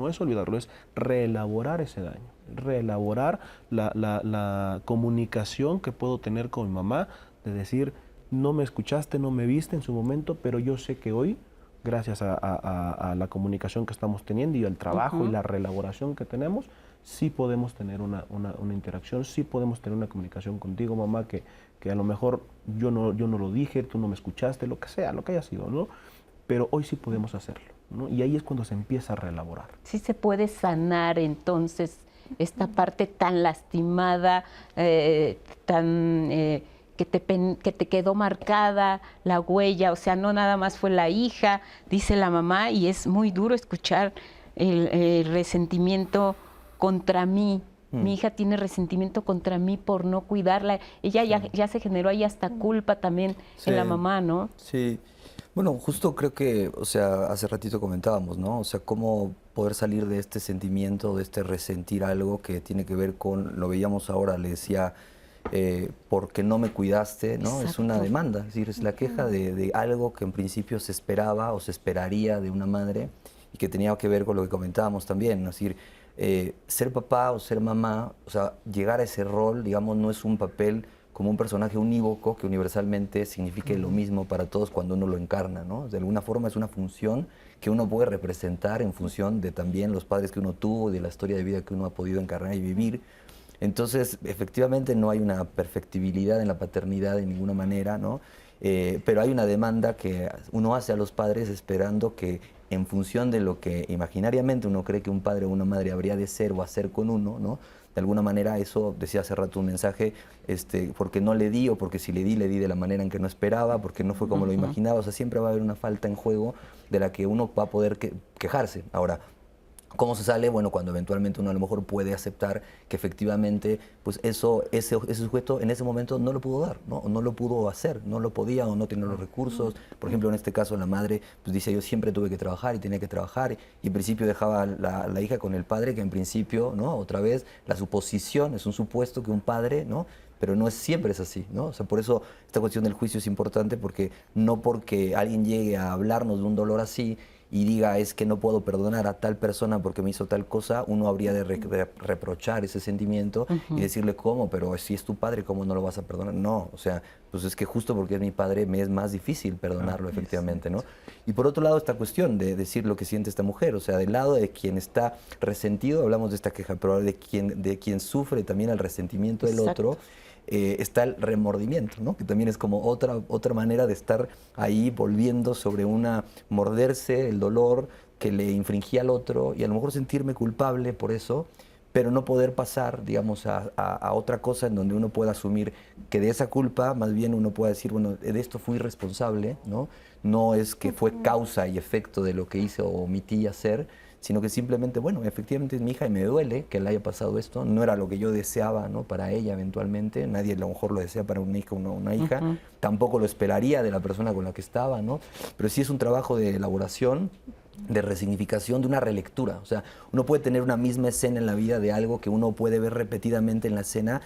es reelaborar ese daño, reelaborar la comunicación que puedo tener con mi mamá, de decir, no me escuchaste, no me viste en su momento, pero yo sé que hoy, gracias a la comunicación que estamos teniendo y al trabajo y la reelaboración que tenemos, sí podemos tener una interacción, sí podemos tener una comunicación contigo, mamá, que a lo mejor yo no lo dije, tú no me escuchaste, lo que sea, lo que haya sido, ¿no? Pero hoy sí podemos hacerlo, ¿no? Y ahí es cuando se empieza a reelaborar. Sí se puede sanar entonces esta parte tan lastimada, que te quedó marcada la huella, o sea, no nada más fue la hija, dice la mamá, y es muy duro escuchar el resentimiento contra mí. Mi hija tiene resentimiento contra mí por no cuidarla. Ella ya se generó ahí hasta culpa también en la mamá, ¿no? Sí. Bueno, justo creo que, o sea, hace ratito comentábamos, ¿no? O sea, cómo poder salir de este sentimiento, de este resentir algo que tiene que ver con, lo veíamos ahora, le decía, porque no me cuidaste, ¿no? Exacto. Es una demanda, es decir, es la queja de algo que en principio se esperaba o se esperaría de una madre y que tenía que ver con lo que comentábamos también, ¿no? Es decir, ser papá o ser mamá, o sea, llegar a ese rol, digamos, no es un papel como un personaje unívoco que universalmente signifique lo mismo para todos cuando uno lo encarna, ¿no? De alguna forma es una función que uno puede representar en función de también los padres que uno tuvo, de la historia de vida que uno ha podido encarnar y vivir. Entonces, efectivamente no hay una perfectibilidad en la paternidad de ninguna manera, ¿no? Pero hay una demanda que uno hace a los padres esperando que en función de lo que imaginariamente uno cree que un padre o una madre habría de ser o hacer con uno, ¿no? De alguna manera eso, decía hace rato un mensaje, porque no le di o porque si le di de la manera en que no esperaba, porque no fue como lo imaginaba, o sea, siempre va a haber una falta en juego de la que uno va a poder quejarse. Ahora, ¿cómo se sale? Bueno, cuando eventualmente uno a lo mejor puede aceptar que efectivamente pues ese sujeto en ese momento no lo pudo dar, ¿no? O no lo pudo hacer, no lo podía o no tenía los recursos. Por ejemplo, en este caso la madre pues dice, yo siempre tuve que trabajar y tenía que trabajar, y en principio dejaba la hija con el padre, que en principio, ¿no? Otra vez, la suposición, es un supuesto que un padre, ¿no? Pero no siempre es así, ¿no? O sea, por eso esta cuestión del juicio es importante, porque no porque alguien llegue a hablarnos de un dolor así y diga, es que no puedo perdonar a tal persona porque me hizo tal cosa, uno habría de reprochar ese sentimiento y decirle, ¿cómo? Pero si es tu padre, ¿cómo no lo vas a perdonar? No, o sea, pues es que justo porque es mi padre me es más difícil perdonarlo, efectivamente, ¿no? Y por otro lado, esta cuestión de decir lo que siente esta mujer, o sea, del lado de quien está resentido, hablamos de esta queja, pero de quien sufre también el resentimiento del otro, está el remordimiento, ¿no? Que también es como otra manera de estar ahí volviendo sobre morderse el dolor que le infringía al otro y a lo mejor sentirme culpable por eso, pero no poder pasar, digamos, a otra cosa en donde uno pueda asumir que de esa culpa más bien uno pueda decir, bueno, de esto fui responsable, ¿no? No es que fue causa y efecto de lo que hice o omití hacer, sino que simplemente, bueno, efectivamente es mi hija y me duele que le haya pasado esto, no era lo que yo deseaba, ¿no?, para ella eventualmente, nadie a lo mejor lo desea para una hija o una hija, tampoco lo esperaría de la persona con la que estaba, ¿no? Pero sí es un trabajo de elaboración, de resignificación, de una relectura. O sea, uno puede tener una misma escena en la vida de algo que uno puede ver repetidamente en la escena,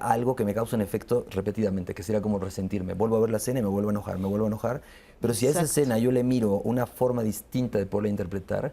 algo que me causa un efecto repetidamente, que sería como resentirme. Vuelvo a ver la escena y me vuelvo a enojar, me vuelvo a enojar. Pero si a esa escena yo le miro una forma distinta de poderla interpretar,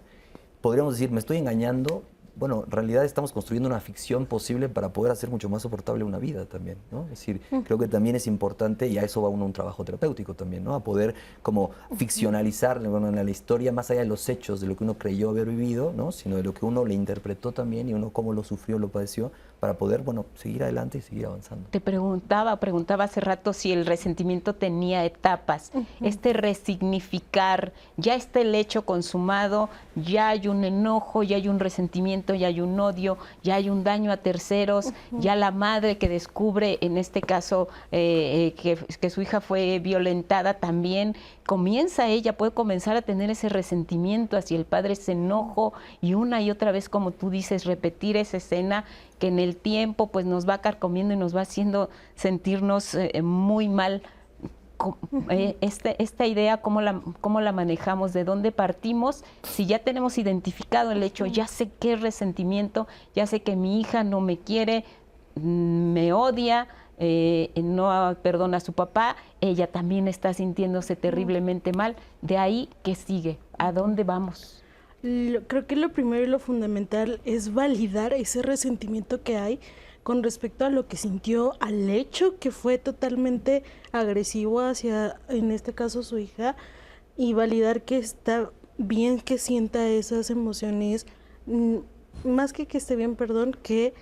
podríamos decir, me estoy engañando. Bueno, en realidad estamos construyendo una ficción posible para poder hacer mucho más soportable una vida también, ¿no? Es decir, creo que también es importante, y a eso va uno un trabajo terapéutico también, ¿no? A poder como ficcionalizar, bueno, en la historia más allá de los hechos, de lo que uno creyó haber vivido, ¿no?, sino de lo que uno le interpretó también y uno cómo lo sufrió, lo padeció, para poder, bueno, seguir adelante y seguir avanzando. Te preguntaba hace rato si el resentimiento tenía etapas. Este resignificar, ya está el hecho consumado, ya hay un enojo, ya hay un resentimiento, ya hay un odio, ya hay un daño a terceros, ya la madre que descubre, en este caso, que su hija fue violentada también, puede comenzar a tener ese resentimiento hacia el padre, ese enojo, y una y otra vez, como tú dices, repetir esa escena que en el tiempo pues nos va carcomiendo y nos va haciendo sentirnos muy mal. Esta idea, ¿cómo la manejamos? ¿De dónde partimos? Si ya tenemos identificado el hecho, ya sé qué es resentimiento, ya sé que mi hija no me quiere, me odia, no perdona a su papá, ella también está sintiéndose terriblemente mal. De ahí, ¿qué sigue? ¿A dónde vamos? Creo que lo primero y lo fundamental es validar ese resentimiento que hay con respecto a lo que sintió, al hecho que fue totalmente agresivo hacia, en este caso, su hija, y validar que está bien que sienta esas emociones, más que esté bien, perdón, que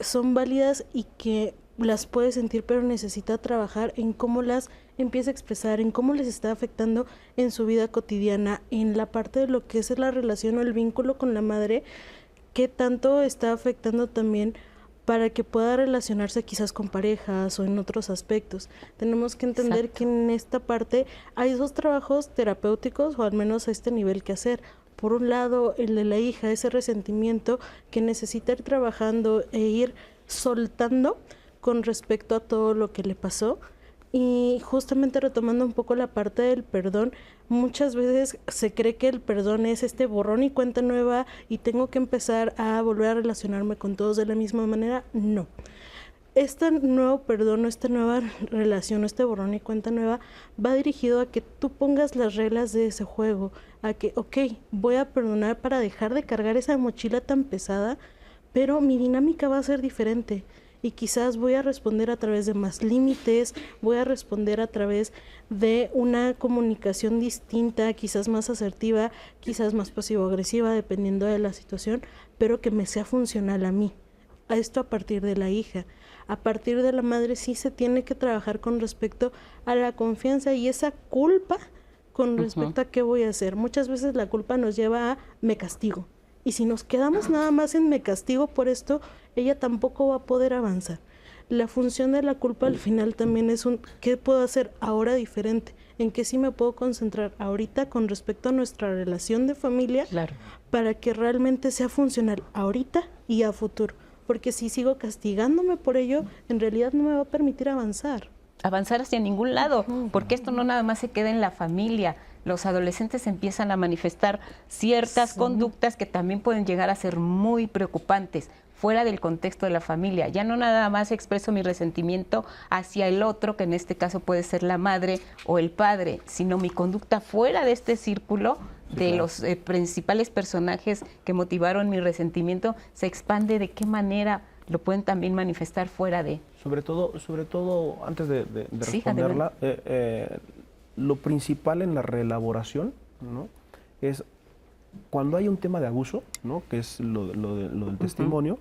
son válidas y que las puede sentir, pero necesita trabajar en cómo las empieza a expresar, en cómo les está afectando en su vida cotidiana, en la parte de lo que es la relación o el vínculo con la madre, qué tanto está afectando también para que pueda relacionarse quizás con parejas o en otros aspectos. Tenemos que entender que en esta parte hay dos trabajos terapéuticos, o al menos a este nivel, que hacer. Por un lado, el de la hija, ese resentimiento que necesita ir trabajando e ir soltando con respecto a todo lo que le pasó. Y justamente retomando un poco la parte del perdón, muchas veces se cree que el perdón es este borrón y cuenta nueva y tengo que empezar a volver a relacionarme con todos de la misma manera. No. Este nuevo perdón, esta nueva relación, este borrón y cuenta nueva va dirigido a que tú pongas las reglas de ese juego, a que, ok, voy a perdonar para dejar de cargar esa mochila tan pesada, pero mi dinámica va a ser diferente. Y quizás voy a responder a través de más límites, voy a responder a través de una comunicación distinta, quizás más asertiva, quizás más pasivo-agresiva, dependiendo de la situación, pero que me sea funcional a mí. A esto a partir de la hija. A partir de la madre sí se tiene que trabajar con respecto a la confianza y esa culpa con respecto a qué voy a hacer. Muchas veces la culpa nos lleva a me castigo. Y si nos quedamos nada más en me castigo por esto, ella tampoco va a poder avanzar. La función de la culpa al final también es ¿qué puedo hacer ahora diferente? ¿En qué sí me puedo concentrar ahorita con respecto a nuestra relación de familia? Claro. Para que realmente sea funcional ahorita y a futuro. Porque si sigo castigándome por ello, en realidad no me va a permitir avanzar. Avanzar hacia ningún lado, porque esto no nada más se queda en la familia. Los adolescentes empiezan a manifestar ciertas conductas que también pueden llegar a ser muy preocupantes fuera del contexto de la familia. Ya no nada más expreso mi resentimiento hacia el otro, que en este caso puede ser la madre o el padre, sino mi conducta fuera de este círculo de los principales personajes que motivaron mi resentimiento se expande. ¿De qué manera lo pueden también manifestar fuera de? Sobre todo antes de responderla, lo principal en la reelaboración, ¿no?, es cuando hay un tema de abuso, ¿no?, que es lo del testimonio.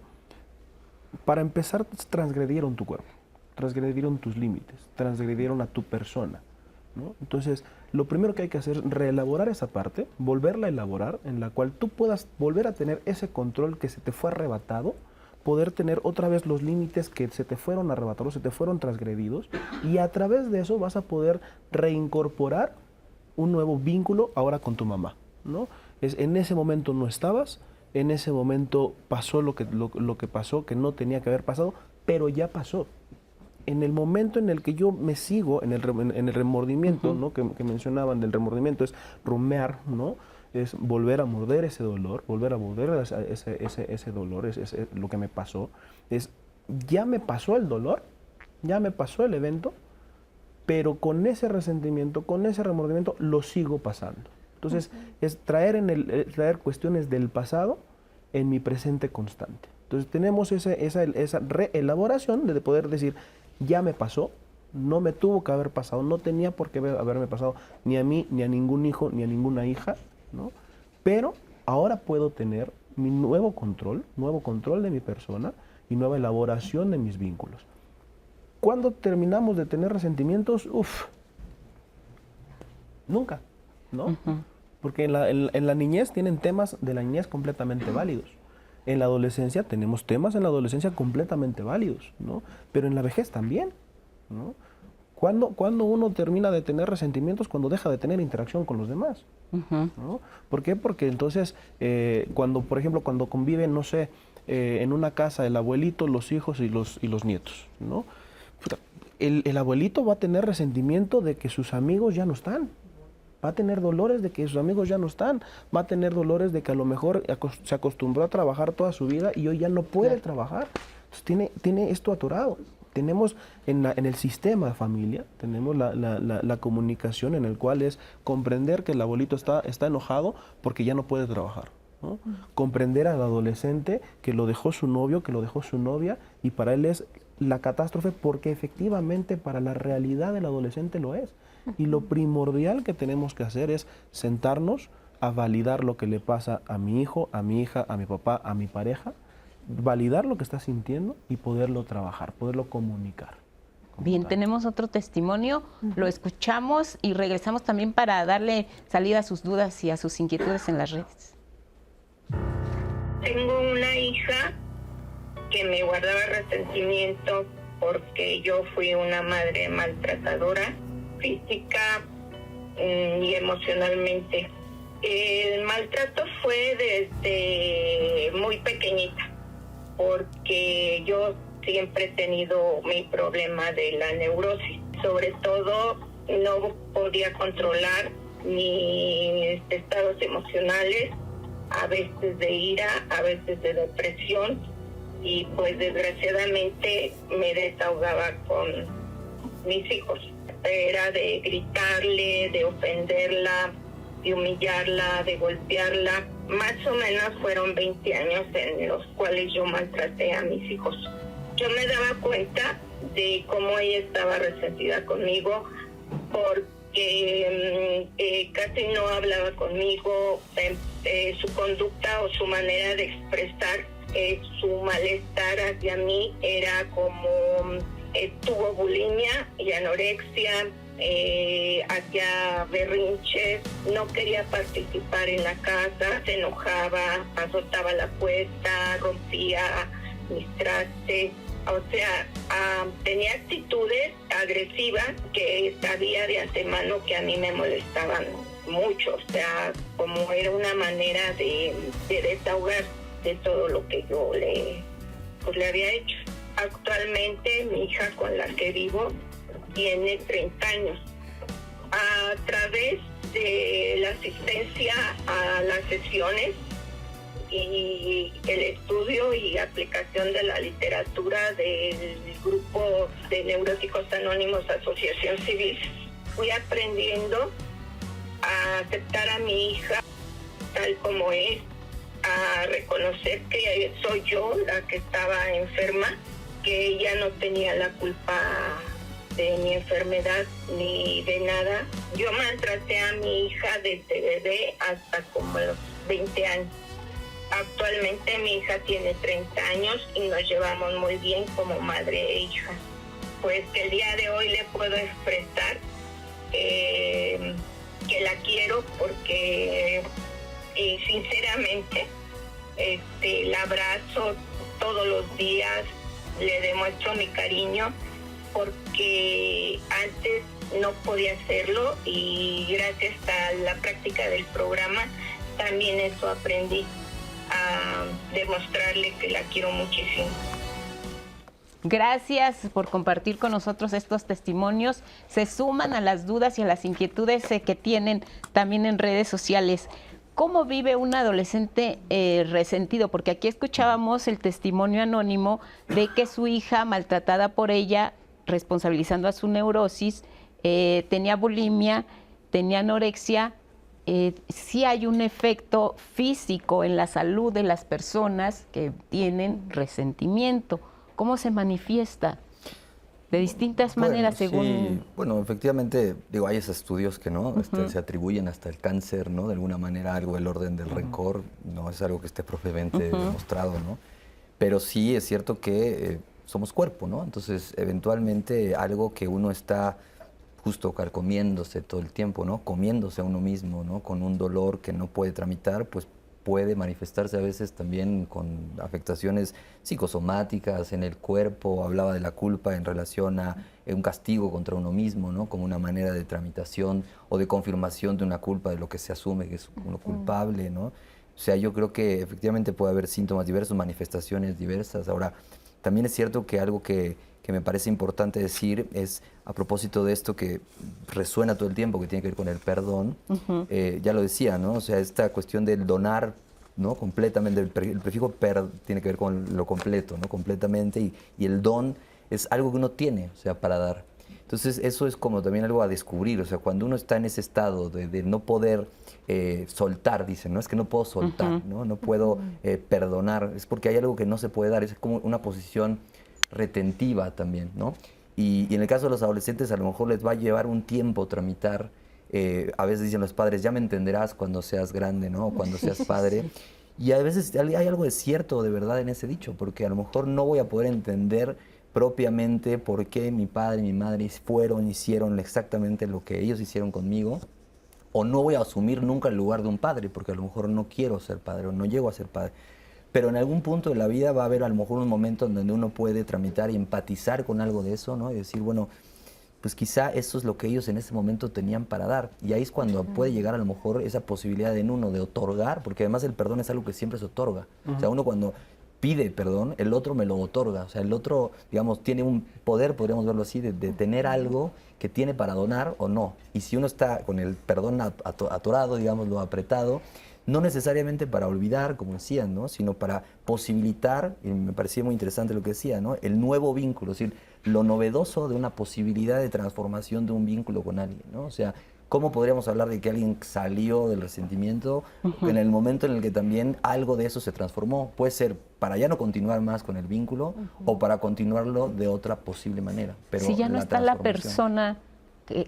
Para empezar, transgredieron tu cuerpo, transgredieron tus límites, transgredieron a tu persona, ¿no? Entonces, lo primero que hay que hacer es reelaborar esa parte, volverla a elaborar, en la cual tú puedas volver a tener ese control que se te fue arrebatado, poder tener otra vez los límites que se te fueron arrebatados, se te fueron transgredidos, y a través de eso vas a poder reincorporar un nuevo vínculo ahora con tu mamá, ¿no? En ese momento no estabas, en ese momento pasó lo que pasó, que no tenía que haber pasado, pero ya pasó. En el momento en el que yo me sigo en el remordimiento, ¿no? que mencionaban del remordimiento, es rumear, ¿no? Es volver a morder ese dolor, volver a morder ese dolor, es lo que me pasó. Ya me pasó el dolor, ya me pasó el evento, pero con ese resentimiento, con ese remordimiento, lo sigo pasando. Entonces, es traer cuestiones del pasado en mi presente constante. Entonces, tenemos esa reelaboración de poder decir, ya me pasó, no me tuvo que haber pasado, no tenía por qué haberme pasado ni a mí, ni a ningún hijo, ni a ninguna hija, ¿no? Pero ahora puedo tener mi nuevo control de mi persona y nueva elaboración de mis vínculos. ¿Cuándo terminamos de tener resentimientos? Nunca, ¿no? Porque en la niñez tienen temas de la niñez completamente válidos. En la adolescencia tenemos temas en la adolescencia completamente válidos, ¿no? Pero en la vejez también, ¿no? ¿Cuándo uno termina de tener resentimientos? Cuando deja de tener interacción con los demás, ¿no? ¿Por qué? Porque entonces, por ejemplo, cuando conviven, no sé, en una casa el abuelito, los hijos y los nietos, ¿no? El abuelito va a tener resentimiento de que sus amigos ya no están. Va a tener dolores de que sus amigos ya no están, va a tener dolores de que a lo mejor se acostumbró a trabajar toda su vida y hoy ya no puede trabajar. Entonces tiene esto atorado. Tenemos en el sistema de familia, tenemos la comunicación en el cual es comprender que el abuelito está enojado porque ya no puede trabajar, ¿no? Comprender al adolescente que lo dejó su novio, que lo dejó su novia y para él es la catástrofe porque efectivamente para la realidad del adolescente lo es. Y lo primordial que tenemos que hacer es sentarnos a validar lo que le pasa a mi hijo, a mi hija, a mi papá, a mi pareja, validar lo que está sintiendo y poderlo trabajar, poderlo comunicar. Bien, tenemos otro testimonio, lo escuchamos y regresamos también para darle salida a sus dudas y a sus inquietudes en las redes. Tengo una hija que me guardaba resentimiento porque yo fui una madre maltratadora, física y emocionalmente. El maltrato fue desde muy pequeñita, porque yo siempre he tenido mi problema de la neurosis. Sobre todo, no podía controlar mis estados emocionales, a veces de ira, a veces de depresión, y pues desgraciadamente me desahogaba con mis hijos. Era de gritarle, de ofenderla, de humillarla, de golpearla. Más o menos fueron 20 años en los cuales yo maltraté a mis hijos. Yo me daba cuenta de cómo ella estaba resentida conmigo porque casi no hablaba conmigo. Su conducta o su manera de expresar su malestar hacia mí era como tuvo bulimia y anorexia, hacía berrinches, no quería participar en la casa, se enojaba, azotaba la puerta, rompía mis trastes, o sea, tenía actitudes agresivas que sabía de antemano que a mí me molestaban mucho, o sea, como era una manera de desahogar de todo lo que yo le había hecho. Actualmente mi hija con la que vivo tiene 30 años. A través de la asistencia a las sesiones y el estudio y aplicación de la literatura del grupo de Neuróticos Anónimos Asociación Civil, fui aprendiendo a aceptar a mi hija tal como es, a reconocer que soy yo la que estaba enferma, que ella no tenía la culpa de mi enfermedad ni de nada. Yo maltraté a mi hija desde bebé hasta como los 20 años. Actualmente mi hija tiene 30 años y nos llevamos muy bien como madre e hija. Pues el día de hoy le puedo expresar que la quiero porque sinceramente la abrazo todos los días, le demuestro mi cariño porque antes no podía hacerlo y gracias a la práctica del programa también eso aprendí, a demostrarle que la quiero muchísimo. Gracias por compartir con nosotros estos testimonios. Se suman a las dudas y a las inquietudes que tienen también en redes sociales. ¿Cómo vive un adolescente resentido? Porque aquí escuchábamos el testimonio anónimo de que su hija, maltratada por ella, responsabilizando a su neurosis, tenía bulimia, tenía anorexia. Sí hay un efecto físico en la salud de las personas que tienen resentimiento. ¿Cómo se manifiesta? De distintas maneras, según... Sí, bueno, efectivamente, digo, hay esos estudios que no se atribuyen hasta el cáncer, ¿no? De alguna manera algo del orden del rencor, no es algo que esté propiamente demostrado, ¿no? Pero sí es cierto que somos cuerpo, ¿no? Entonces, eventualmente algo que uno está justo carcomiéndose todo el tiempo, ¿no? Comiéndose a uno mismo, ¿no? Con un dolor que no puede tramitar, pues puede manifestarse a veces también con afectaciones psicosomáticas en el cuerpo. Hablaba de la culpa en relación a un castigo contra uno mismo, ¿no? Como una manera de tramitación o de confirmación de una culpa, de lo que se asume que es uno culpable, ¿no? O sea, yo creo que efectivamente puede haber síntomas diversos, manifestaciones diversas. Ahora, también es cierto que algo que me parece importante decir es, a propósito de esto que resuena todo el tiempo, que tiene que ver con el perdón, ya lo decía, ¿no? O sea, esta cuestión del donar, ¿no? Completamente, el prefijo tiene que ver con lo completo, ¿no? Completamente, y el don es algo que uno tiene, o sea, para dar. Entonces, eso es como también algo a descubrir, o sea, cuando uno está en ese estado de no poder soltar, dicen, ¿no? Es que no puedo soltar, ¿no? No puedo perdonar, es porque hay algo que no se puede dar, es como una posición retentiva también, ¿no? Y en el caso de los adolescentes a lo mejor les va a llevar un tiempo tramitar, a veces dicen los padres, ya me entenderás cuando seas grande, ¿no? Cuando seas padre. Y a veces hay algo de cierto, de verdad en ese dicho, porque a lo mejor no voy a poder entender propiamente por qué mi padre y mi madre hicieron exactamente lo que ellos hicieron conmigo, o no voy a asumir nunca el lugar de un padre, porque a lo mejor no quiero ser padre o no llego a ser padre. Pero en algún punto de la vida va a haber a lo mejor un momento en donde uno puede tramitar y empatizar con algo de eso, ¿no? Y decir, bueno, pues quizá eso es lo que ellos en ese momento tenían para dar. Y ahí es cuando puede llegar a lo mejor esa posibilidad en uno de otorgar, porque además el perdón es algo que siempre se otorga. O sea, uno cuando pide perdón, el otro me lo otorga. O sea, el otro, digamos, tiene un poder, podríamos verlo así, de tener algo que tiene para donar o no. Y si uno está con el perdón atorado, digámoslo, apretado, no necesariamente para olvidar, como decían, ¿no? Sino para posibilitar, y me parecía muy interesante lo que decía, ¿no? El nuevo vínculo, es decir, lo novedoso de una posibilidad de transformación de un vínculo con alguien, ¿no? O sea, ¿cómo podríamos hablar de que alguien salió del resentimiento en el momento en el que también algo de eso se transformó? Puede ser para ya no continuar más con el vínculo o para continuarlo de otra posible manera. Pero si ya no está la persona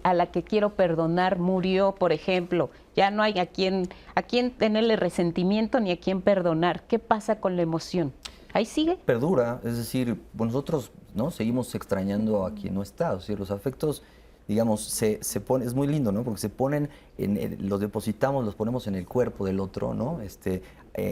a la que quiero perdonar, murió, por ejemplo, ya no hay a quien tenerle resentimiento ni a quien perdonar. ¿Qué pasa con la emoción? ¿Ahí sigue? Perdura, es decir, nosotros, ¿no? Seguimos extrañando a quien no está, o sea, los afectos, digamos, se pone, es muy lindo, ¿no? Porque se ponen, los depositamos, los ponemos en el cuerpo del otro, ¿no?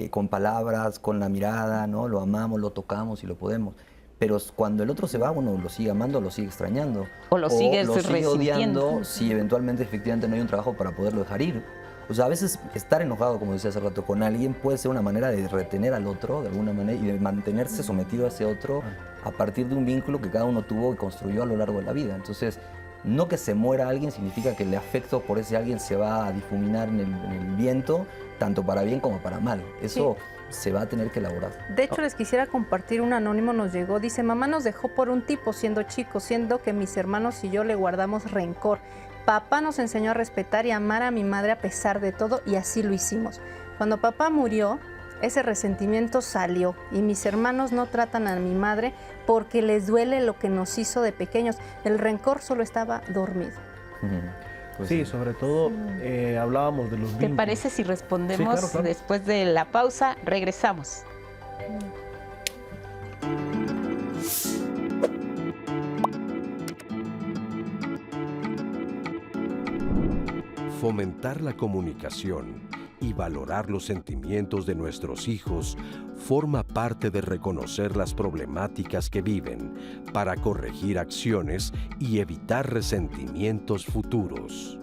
Con palabras, con la mirada, ¿no? Lo amamos, lo tocamos y lo podemos. Pero cuando el otro se va, uno lo sigue amando, lo sigue extrañando. O lo sigue odiando resintiendo. si eventualmente, efectivamente, no hay un trabajo para poderlo dejar ir. O sea, a veces estar enojado, como decía hace rato, con alguien puede ser una manera de retener al otro, de alguna manera, y de mantenerse sometido a ese otro a partir de un vínculo que cada uno tuvo y construyó a lo largo de la vida. Entonces, no que se muera alguien significa que el afecto por ese alguien se va a difuminar en el viento, tanto para bien como para mal. Eso se va a tener que elaborar. De hecho, les quisiera compartir, un anónimo nos llegó, dice, mamá nos dejó por un tipo siendo chico, siendo que mis hermanos y yo le guardamos rencor. Papá nos enseñó a respetar y amar a mi madre a pesar de todo y así lo hicimos. Cuando papá murió, ese resentimiento salió y mis hermanos no tratan a mi madre porque les duele lo que nos hizo de pequeños. El rencor solo estaba dormido. Pues sí, sobre todo hablábamos de los vínculos. ¿Te parece si respondemos Sí, claro. después de la pausa? Regresamos. Fomentar la comunicación y valorar los sentimientos de nuestros hijos forma parte de reconocer las problemáticas que viven para corregir acciones y evitar resentimientos futuros.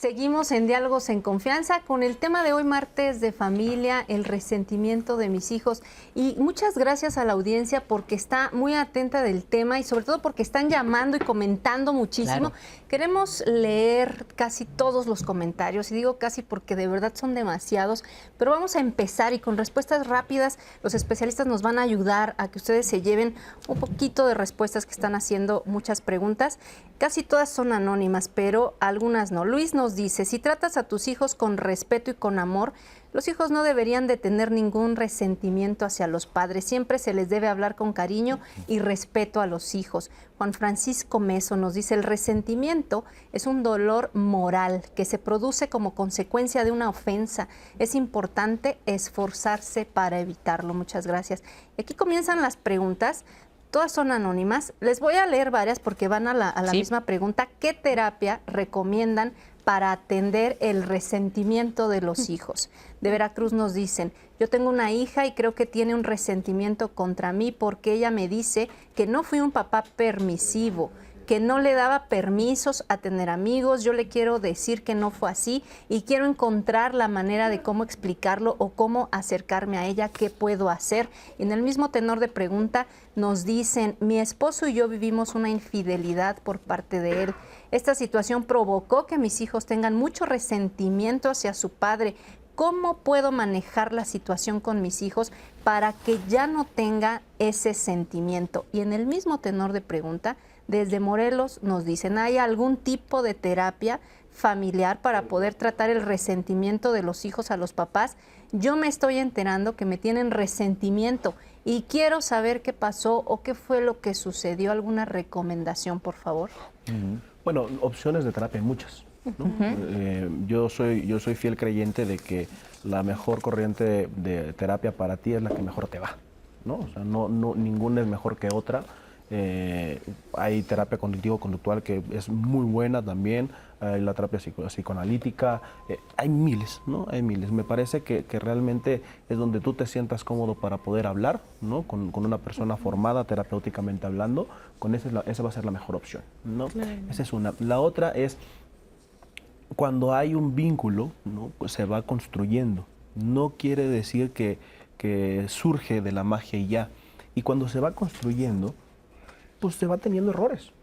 Seguimos en Diálogos en Confianza con el tema de hoy, martes de familia, el resentimiento de mis hijos. Y muchas gracias a la audiencia porque está muy atenta del tema y sobre todo porque están llamando y comentando muchísimo. Claro. Queremos leer casi todos los comentarios y digo casi porque de verdad son demasiados, pero vamos a empezar y con respuestas rápidas los especialistas nos van a ayudar a que ustedes se lleven un poquito de respuestas que están haciendo muchas preguntas. Casi todas son anónimas, pero algunas no. Luis nos dice, si tratas a tus hijos con respeto y con amor, los hijos no deberían de tener ningún resentimiento hacia los padres. Siempre se les debe hablar con cariño y respeto a los hijos. Juan Francisco Meso nos dice, el resentimiento es un dolor moral que se produce como consecuencia de una ofensa. Es importante esforzarse para evitarlo. Muchas gracias. Y aquí comienzan las preguntas. Todas son anónimas. Les voy a leer varias porque van a la misma pregunta. ¿Qué terapia recomiendan para atender el resentimiento de los hijos? De Veracruz nos dicen, yo tengo una hija y creo que tiene un resentimiento contra mí porque ella me dice que no fui un papá permisivo, que no le daba permisos a tener amigos. Yo le quiero decir que no fue así y quiero encontrar la manera de cómo explicarlo o cómo acercarme a ella, qué puedo hacer. Y en el mismo tenor de pregunta nos dicen, mi esposo y yo vivimos una infidelidad por parte de él. Esta situación provocó que mis hijos tengan mucho resentimiento hacia su padre. ¿Cómo puedo manejar la situación con mis hijos para que ya no tenga ese sentimiento? Y en el mismo tenor de pregunta, desde Morelos nos dicen, ¿hay algún tipo de terapia familiar para poder tratar el resentimiento de los hijos a los papás? Yo me estoy enterando que me tienen resentimiento y quiero saber qué pasó o qué fue lo que sucedió. ¿Alguna recomendación, por favor? Bueno, opciones de terapia hay muchas, ¿no? Yo soy fiel creyente de que la mejor corriente de terapia para ti es la que mejor te va, ¿no? O sea, ninguna es mejor que otra. Hay terapia cognitivo-conductual que es muy buena también, hay la terapia psicoanalítica, hay miles, ¿no? Hay miles. Me parece que realmente es donde tú te sientas cómodo para poder hablar, ¿no? Con una persona formada terapéuticamente hablando, esa va a ser la mejor opción, ¿no? Claro. Esa es una. La otra es cuando hay un vínculo, ¿no? Pues se va construyendo. No quiere decir que surge de la magia y ya. Y cuando se va construyendo, pues se va teniendo errores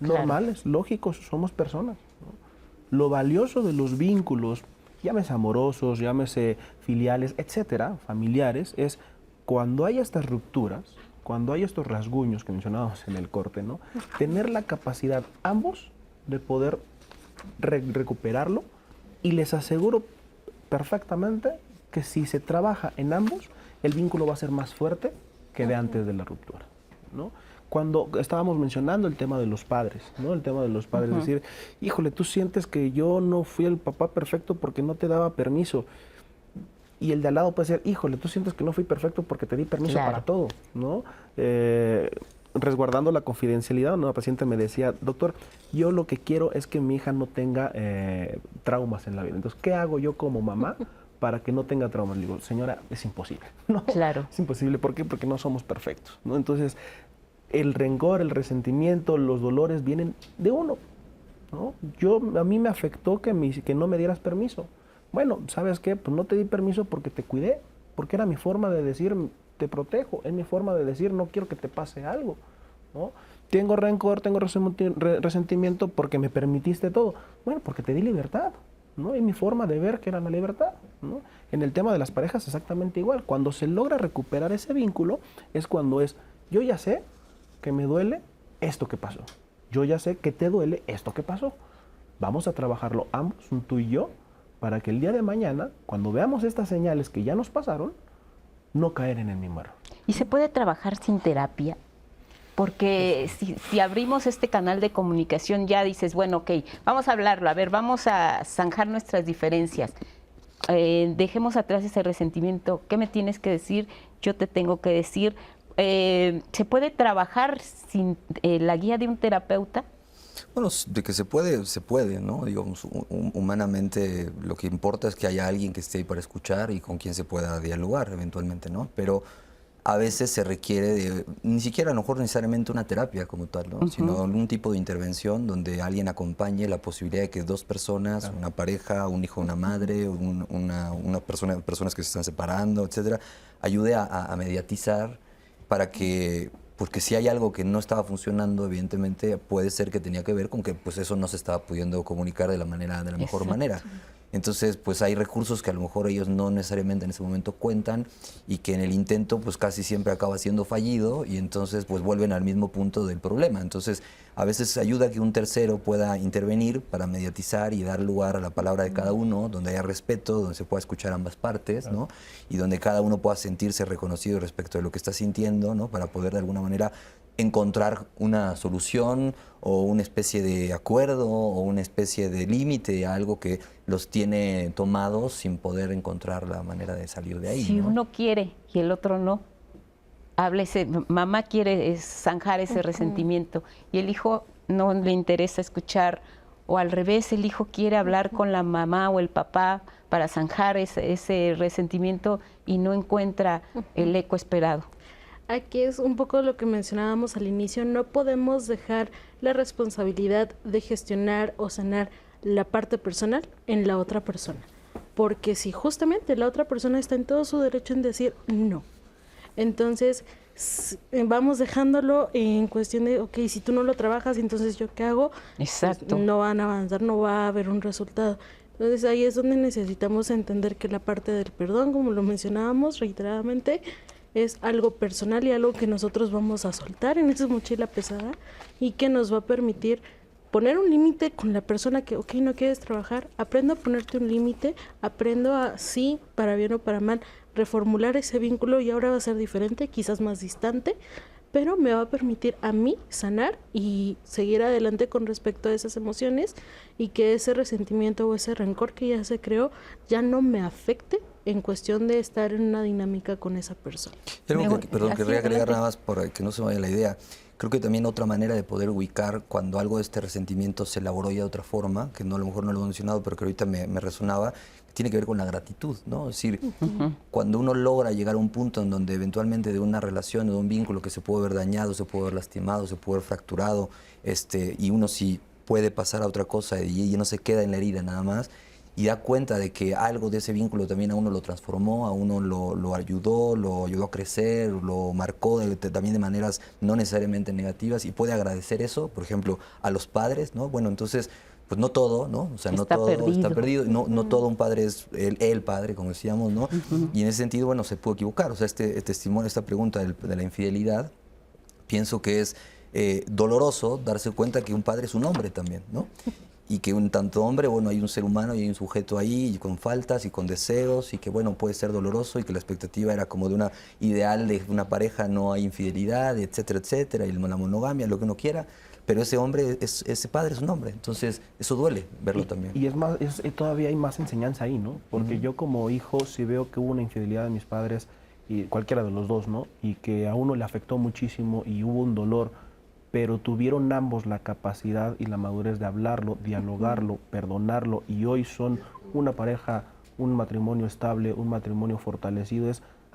normales, claro, lógicos, somos personas, ¿no? Lo valioso de los vínculos, llámese amorosos, llámese filiales, etcétera, familiares, es cuando hay estas rupturas, cuando hay estos rasguños que mencionábamos en el corte, ¿no? Tener la capacidad ambos de poder recuperarlo, y les aseguro perfectamente que si se trabaja en ambos, el vínculo va a ser más fuerte que de antes de la ruptura, ¿no? Cuando estábamos mencionando el tema de los padres, ¿no? El tema de los padres, decir, híjole, tú sientes que yo no fui el papá perfecto porque no te daba permiso. Y el de al lado puede ser, híjole, tú sientes que no fui perfecto porque te di permiso, claro, para todo, ¿no? Resguardando la confidencialidad, una paciente me decía, doctor, yo lo que quiero es que mi hija no tenga traumas en la vida. Entonces, ¿qué hago yo como mamá para que no tenga traumas? Le digo, señora, es imposible, ¿no? Claro. Es imposible. ¿Por qué? Porque no somos perfectos, ¿no? Entonces, el rencor, el resentimiento, los dolores vienen de uno, ¿no? A mí me afectó que no me dieras permiso. Bueno, ¿sabes qué? Pues no te di permiso porque te cuidé, porque era mi forma de decir, te protejo, es mi forma de decir, no quiero que te pase algo, ¿no? Tengo rencor, tengo resentimiento porque me permitiste todo. Bueno, porque te di libertad, ¿no? Es mi forma de ver que era la libertad, ¿no? En el tema de las parejas exactamente igual. Cuando se logra recuperar ese vínculo es cuando yo ya sé que me duele esto que pasó. Yo ya sé que te duele esto que pasó. Vamos a trabajarlo ambos, tú y yo, para que el día de mañana, cuando veamos estas señales que ya nos pasaron, no caer en el mismo error. ¿Y se puede trabajar sin terapia? Porque si abrimos este canal de comunicación, ya dices, bueno, ok, vamos a hablarlo, a ver, vamos a zanjar nuestras diferencias. Dejemos atrás ese resentimiento. ¿Qué me tienes que decir? Yo te tengo que decir. ¿Se puede trabajar sin la guía de un terapeuta? Bueno, de que se puede, ¿no? Digamos, humanamente lo que importa es que haya alguien que esté ahí para escuchar y con quien se pueda dialogar eventualmente, ¿no? Pero a veces se requiere de, ni siquiera a lo mejor necesariamente una terapia como tal, ¿no? Sino algún tipo de intervención donde alguien acompañe la posibilidad de que dos personas, una pareja, un hijo, una madre, una persona, personas que se están separando, etcétera, ayude a mediatizar para que, porque si hay algo que no estaba funcionando, evidentemente puede ser que tenía que ver con que pues eso no se estaba pudiendo comunicar de la mejor manera. Entonces, pues hay recursos que a lo mejor ellos no necesariamente en ese momento cuentan y que en el intento pues casi siempre acaba siendo fallido y entonces pues vuelven al mismo punto del problema. Entonces, a veces ayuda que un tercero pueda intervenir para mediatizar y dar lugar a la palabra de cada uno, donde haya respeto, donde se pueda escuchar ambas partes, ¿no? Y donde cada uno pueda sentirse reconocido respecto de lo que está sintiendo, ¿no? Para poder de alguna manera encontrar una solución o una especie de acuerdo o una especie de límite a algo que los tiene tomados sin poder encontrar la manera de salir de ahí. Si ¿no? uno quiere y el otro no, háblese, mamá quiere zanjar ese resentimiento y el hijo no le interesa escuchar, o al revés, el hijo quiere hablar con la mamá o el papá para zanjar ese resentimiento y no encuentra el eco esperado. Aquí es un poco lo que mencionábamos al inicio, no podemos dejar la responsabilidad de gestionar o sanar la parte personal en la otra persona, porque si justamente la otra persona está en todo su derecho en decir no, entonces vamos dejándolo en cuestión de, ok, si tú no lo trabajas, entonces ¿yo qué hago? Exacto. Pues no van a avanzar, no va a haber un resultado. Entonces ahí es donde necesitamos entender que la parte del perdón, como lo mencionábamos reiteradamente, es algo personal y algo que nosotros vamos a soltar en esa mochila pesada y que nos va a permitir poner un límite con la persona que, ok, no quieres trabajar, aprendo a ponerte un límite, aprendo a, sí, para bien o para mal, reformular ese vínculo y ahora va a ser diferente, quizás más distante, pero me va a permitir a mí sanar y seguir adelante con respecto a esas emociones y que ese resentimiento o ese rencor que ya se creó ya no me afecte en cuestión de estar en una dinámica con esa persona. Perdón, querría agregar nada más para que no se vaya la idea. Creo que también otra manera de poder ubicar cuando algo de este resentimiento se elaboró ya de otra forma, que no, a lo mejor no lo he mencionado, pero que ahorita me resonaba, tiene que ver con la gratitud, ¿no? Es decir, cuando uno logra llegar a un punto en donde eventualmente de una relación o de un vínculo que se puede haber dañado, se puede haber lastimado, se puede haber fracturado, y uno sí puede pasar a otra cosa y no se queda en la herida nada más, y da cuenta de que algo de ese vínculo también a uno lo transformó, a uno lo ayudó a crecer, lo marcó también de maneras no necesariamente negativas y puede agradecer eso, por ejemplo, a los padres, ¿no? Bueno, entonces, pues no todo, ¿no? O sea, no todo está perdido, no todo un padre es el padre, como decíamos, ¿no? Y en ese sentido, bueno, se puede equivocar, o sea, este testimonio, esta pregunta de la infidelidad, pienso que es doloroso darse cuenta que un padre es un hombre también, ¿no? Y que un tanto hombre, bueno, hay un ser humano y hay un sujeto ahí y con faltas y con deseos y que, bueno, puede ser doloroso y que la expectativa era como de una ideal de una pareja, no hay infidelidad, etcétera, etcétera, y la monogamia, lo que uno quiera, pero ese hombre, ese padre es un hombre, entonces eso duele verlo también. Y es más, todavía hay más enseñanza ahí, ¿no? Porque yo como hijo, si veo que hubo una infidelidad de mis padres, y cualquiera de los dos, ¿no? Y que a uno le afectó muchísimo y hubo un dolor, pero tuvieron ambos la capacidad y la madurez de hablarlo, dialogarlo, perdonarlo, y hoy son una pareja, un matrimonio estable, un matrimonio fortalecido.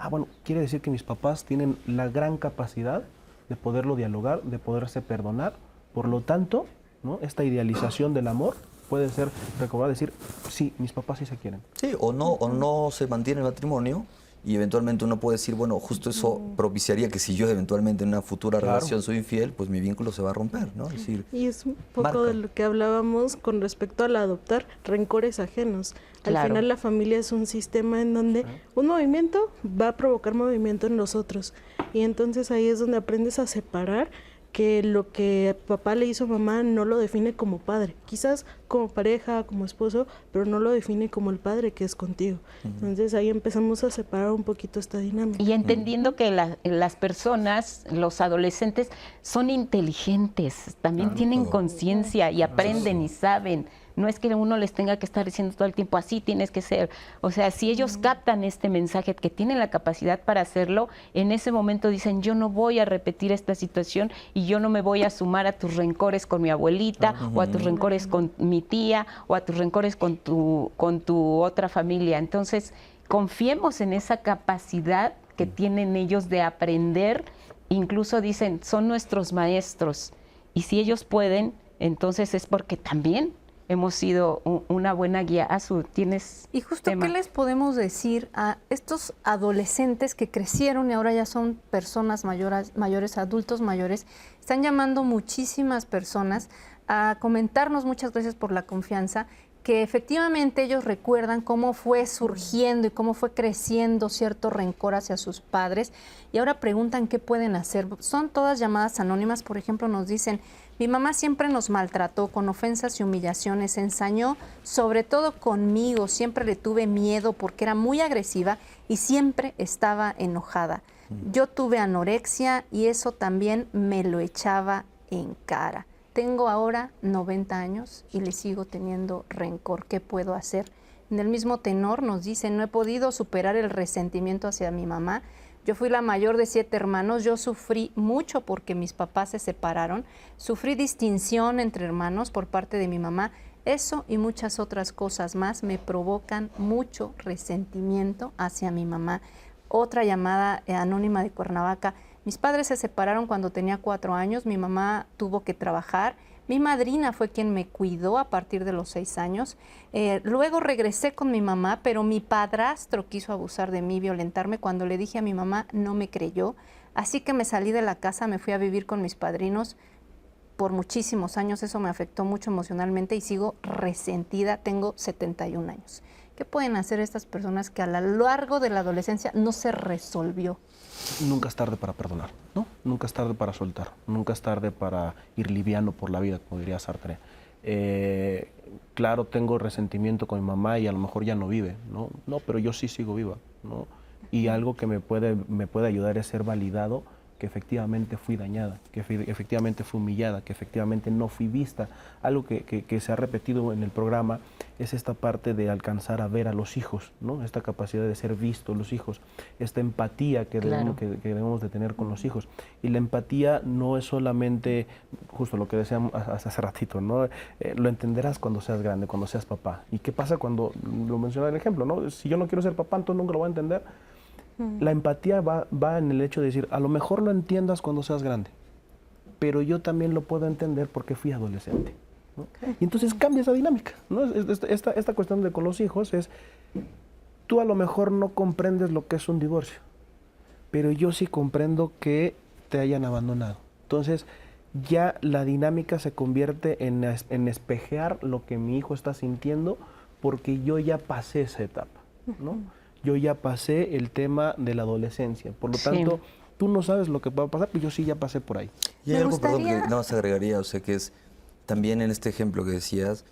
Bueno, quiere decir que mis papás tienen la gran capacidad de poderlo dialogar, de poderse perdonar. Por lo tanto, ¿no? Esta idealización del amor puede ser recordar, decir, sí, mis papás sí se quieren. Sí, o no se mantiene el matrimonio. Y eventualmente uno puede decir, bueno, justo eso propiciaría que si yo eventualmente en una futura relación soy infiel, pues mi vínculo se va a romper, ¿no? Es decir, y es un poco de lo que hablábamos con respecto al adoptar rencores ajenos. Al final la familia es un sistema en donde un movimiento va a provocar movimiento en los otros. Y entonces ahí es donde aprendes a separar que lo que papá le hizo a mamá no lo define como padre, quizás como pareja, como esposo, pero no lo define como el padre que es contigo. Entonces ahí empezamos a separar un poquito esta dinámica. Y entendiendo que las personas, los adolescentes, son inteligentes, también tienen conciencia y aprenden y saben. No es que uno les tenga que estar diciendo todo el tiempo, así tienes que ser. O sea, si ellos captan este mensaje, que tienen la capacidad para hacerlo, en ese momento dicen, yo no voy a repetir esta situación y yo no me voy a sumar a tus rencores con mi abuelita o a tus rencores con mi tía o a tus rencores con tu otra familia. Entonces, confiemos en esa capacidad que tienen ellos de aprender. Incluso dicen, son nuestros maestros. Y si ellos pueden, entonces es porque también hemos sido una buena guía. ¿Tienes Y justo, tema? ¿qué les podemos decir a estos adolescentes que crecieron y ahora ya son personas mayores, adultos mayores? Están llamando muchísimas personas a comentarnos, muchas gracias por la confianza, que efectivamente ellos recuerdan cómo fue surgiendo y cómo fue creciendo cierto rencor hacia sus padres y ahora preguntan qué pueden hacer. Son todas llamadas anónimas. Por ejemplo, nos dicen, mi mamá siempre nos maltrató con ofensas y humillaciones, se ensañó sobre todo conmigo, siempre le tuve miedo porque era muy agresiva y siempre estaba enojada. Yo tuve anorexia y eso también me lo echaba en cara. Tengo ahora 90 años y le sigo teniendo rencor. ¿Qué puedo hacer? En el mismo tenor nos dicen, no he podido superar el resentimiento hacia mi mamá. Yo fui la mayor de 7 hermanos. Yo sufrí mucho porque mis papás se separaron. Sufrí distinción entre hermanos por parte de mi mamá. Eso y muchas otras cosas más me provocan mucho resentimiento hacia mi mamá. Otra llamada anónima de Cuernavaca. Mis padres se separaron cuando tenía 4 años, mi mamá tuvo que trabajar, mi madrina fue quien me cuidó a partir de los 6 años, luego regresé con mi mamá, pero mi padrastro quiso abusar de mí, violentarme, cuando le dije a mi mamá no me creyó, así que me salí de la casa, me fui a vivir con mis padrinos por muchísimos años, eso me afectó mucho emocionalmente y sigo resentida, tengo 71 años. ¿Qué pueden hacer estas personas que a lo largo de la adolescencia no se resolvió? Nunca es tarde para perdonar, ¿no? Nunca es tarde para soltar, nunca es tarde para ir liviano por la vida, como diría Sartre. Claro, tengo resentimiento con mi mamá y a lo mejor ya no vive, ¿no? No, pero yo sí sigo viva, ¿no? Y algo que me puede ayudar es ser validado, que efectivamente fui dañada, que efectivamente fui humillada, que efectivamente no fui vista. Algo que se ha repetido en el programa es esta parte de alcanzar a ver a los hijos, ¿no? Esta capacidad de ser vistos los hijos, esta empatía que debemos de tener con los hijos. Y la empatía no es solamente, justo lo que decíamos hace ratito, ¿no? Lo entenderás cuando seas grande, cuando seas papá. ¿Y qué pasa cuando, lo mencionaba el ejemplo, ¿no? Si yo no quiero ser papá, entonces nunca lo voy a entender. La empatía va en el hecho de decir, a lo mejor lo entiendas cuando seas grande, pero yo también lo puedo entender porque fui adolescente, ¿no? Y entonces cambia esa dinámica, ¿no? Esta cuestión de con los hijos es, tú a lo mejor no comprendes lo que es un divorcio, pero yo sí comprendo que te hayan abandonado. Entonces ya la dinámica se convierte en espejear lo que mi hijo está sintiendo porque yo ya pasé esa etapa, ¿no? Yo ya pasé el tema de la adolescencia, por lo tanto, tú no sabes lo que va a pasar, pero yo sí ya pasé por ahí. Y hay algo, perdón, que nada más agregaría, o sea, que es también en este ejemplo que decías,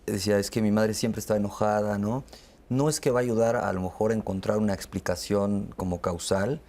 decía, es que mi madre siempre estaba enojada, ¿no? No es que va a ayudar a lo mejor a encontrar una explicación como causal,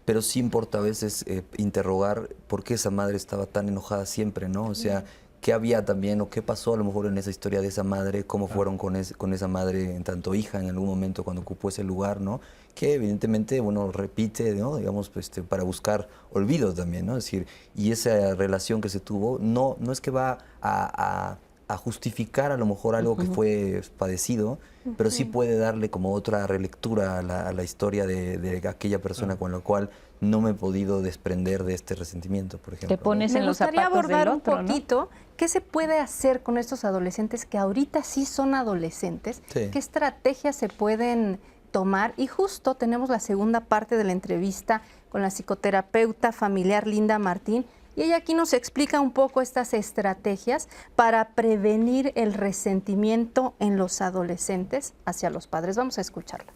pero sí importa a veces interrogar por qué esa madre estaba tan enojada siempre, ¿no? O sea, qué había también o qué pasó a lo mejor en esa historia de esa madre, cómo fueron con esa madre en tanto hija en algún momento cuando ocupó ese lugar, ¿no? Que evidentemente, bueno, repite, ¿no? Digamos, para buscar olvido también, ¿no? Es decir, y esa relación que se tuvo no es que va a justificar a lo mejor algo que fue padecido, pero sí puede darle como otra relectura a la historia de aquella persona con la cual no me he podido desprender de este resentimiento, por ejemplo. Te pones en los zapatos del otro, me gustaría abordar un poquito, ¿no? ¿Qué se puede hacer con estos adolescentes que ahorita sí son adolescentes? Sí. ¿Qué estrategias se pueden tomar? Y justo tenemos la segunda parte de la entrevista con la psicoterapeuta familiar Linda Martín, y ella aquí nos explica un poco estas estrategias para prevenir el resentimiento en los adolescentes hacia los padres. Vamos a escucharla.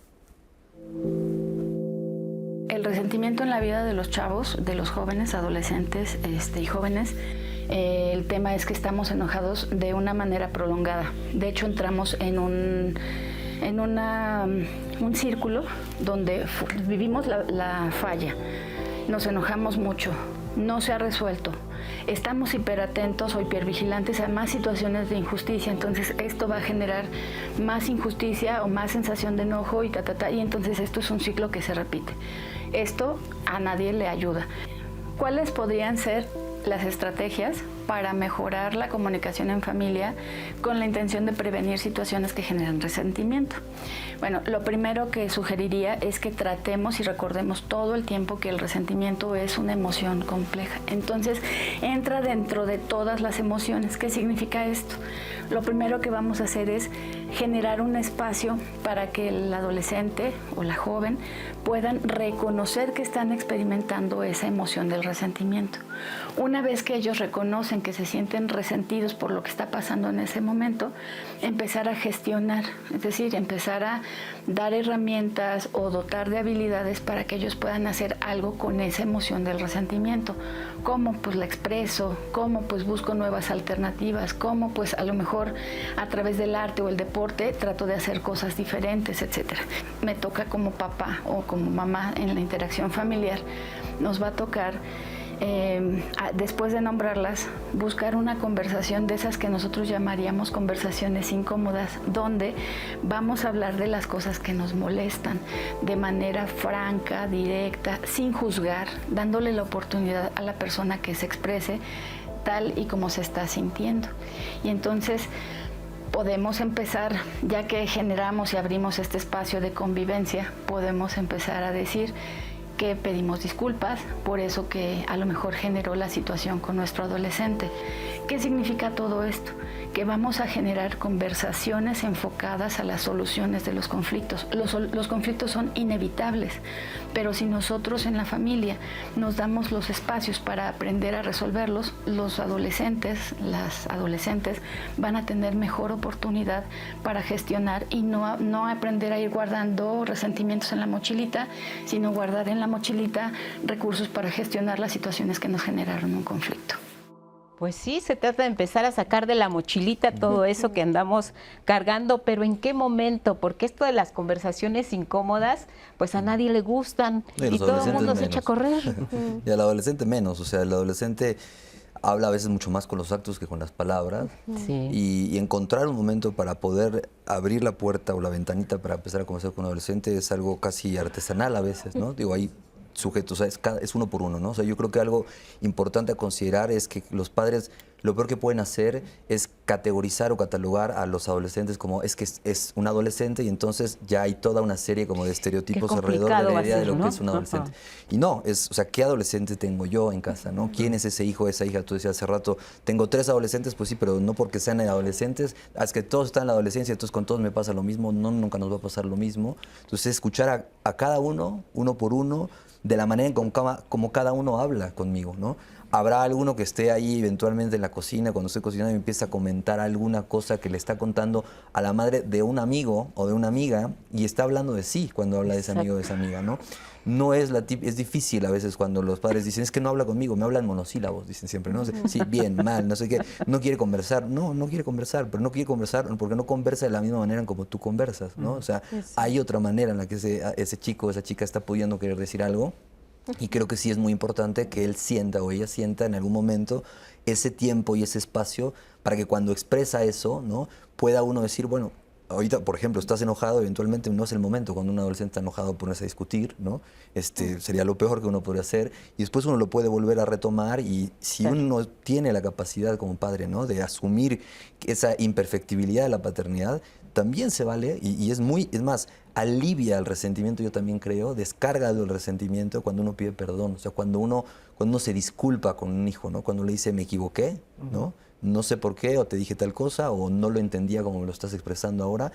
El resentimiento en la vida de los chavos, de los jóvenes, adolescentes y jóvenes, el tema es que estamos enojados de una manera prolongada. De hecho, entramos en un círculo donde vivimos la falla, nos enojamos mucho, no se ha resuelto, estamos hiperatentos o hipervigilantes a más situaciones de injusticia, entonces esto va a generar más injusticia o más sensación de enojo y y entonces esto es un ciclo que se repite. Esto a nadie le ayuda. ¿Cuáles podrían ser las estrategias para mejorar la comunicación en familia con la intención de prevenir situaciones que generan resentimiento. Bueno, lo primero que sugeriría es que tratemos y recordemos todo el tiempo que el resentimiento es una emoción compleja. Entonces, entra dentro de todas las emociones. ¿Qué significa esto? Lo primero que vamos a hacer es generar un espacio para que el adolescente o la joven puedan reconocer que están experimentando esa emoción del resentimiento. Una vez que ellos reconocen que se sienten resentidos por lo que está pasando en ese momento, empezar a gestionar, es decir, empezar a dar herramientas o dotar de habilidades para que ellos puedan hacer algo con esa emoción del resentimiento. ¿Cómo? Pues la expreso. ¿Cómo? Pues busco nuevas alternativas. ¿Cómo? Pues a lo mejor a través del arte o el deporte trato de hacer cosas diferentes, etcétera. Me toca como papá o como mamá en la interacción familiar, nos va a tocar después de nombrarlas, buscar una conversación de esas que nosotros llamaríamos conversaciones incómodas, donde vamos a hablar de las cosas que nos molestan de manera franca, directa, sin juzgar, dándole la oportunidad a la persona que se exprese tal y como se está sintiendo. Y entonces podemos empezar, ya que generamos y abrimos este espacio de convivencia, podemos empezar a decir que pedimos disculpas por eso que a lo mejor generó la situación con nuestro adolescente. ¿Qué significa todo esto? Que vamos a generar conversaciones enfocadas a las soluciones de los conflictos. Los conflictos son inevitables, pero si nosotros en la familia nos damos los espacios para aprender a resolverlos, los adolescentes, las adolescentes van a tener mejor oportunidad para gestionar y no aprender a ir guardando resentimientos en la mochilita, sino guardar en la mochilita recursos para gestionar las situaciones que nos generaron un conflicto. Pues sí, se trata de empezar a sacar de la mochilita todo eso que andamos cargando, pero ¿en qué momento? Porque esto de las conversaciones incómodas, pues a nadie le gustan y todo el mundo se echa a correr. Y al adolescente menos, o sea, el adolescente habla a veces mucho más con los actos que con las palabras. Sí. Y encontrar un momento para poder abrir la puerta o la ventanita para empezar a conversar con un adolescente es algo casi artesanal a veces, ¿no? Digo, hay sujetos, o sea, es uno por uno, ¿no? O sea, yo creo que algo importante a considerar es que los padres lo peor que pueden hacer es categorizar o catalogar a los adolescentes como es que es un adolescente y entonces ya hay toda una serie como de estereotipos alrededor de la idea de lo que es un adolescente. Y no, o sea, ¿qué adolescente tengo yo en casa, no? ¿Quién es ese hijo, esa hija? Tú decías hace rato, tengo 3 adolescentes, pues sí, pero no porque sean adolescentes, es que todos están en la adolescencia, entonces con todos me pasa lo mismo, no, nunca nos va a pasar lo mismo. Entonces escuchar a cada uno, uno por uno, de la manera en como cada uno habla conmigo, ¿no? Habrá alguno que esté ahí eventualmente en la cocina, cuando estoy cocinando y empieza a comentar alguna cosa que le está contando a la madre de un amigo o de una amiga y está hablando de sí cuando habla de ese amigo o de esa amiga, ¿no? No es es difícil a veces cuando los padres dicen, es que no habla conmigo, me hablan monosílabos, dicen siempre, ¿no? Sí, bien, mal, no sé qué, no quiere conversar. No quiere conversar, pero no quiere conversar porque no conversa de la misma manera en como tú conversas, ¿no? O sea, hay otra manera en la que ese chico o esa chica está pudiendo querer decir algo. Y creo que sí es muy importante que él sienta o ella sienta en algún momento ese tiempo y ese espacio para que cuando expresa eso, ¿no? Pueda uno decir, bueno, ahorita, por ejemplo, estás enojado, eventualmente no es el momento. Cuando un adolescente está enojado, ponerse a discutir, ¿no? Sería lo peor que uno podría hacer. Y después uno lo puede volver a retomar y si uno tiene la capacidad como padre, ¿no? De asumir esa imperfectibilidad de la paternidad, también se vale y es más, alivia el resentimiento, yo también creo, descarga el resentimiento cuando uno pide perdón, o sea, cuando uno se disculpa con un hijo, ¿no? Cuando le dice me equivoqué, ¿no? No sé por qué, o te dije tal cosa, o no lo entendía como me lo estás expresando ahora.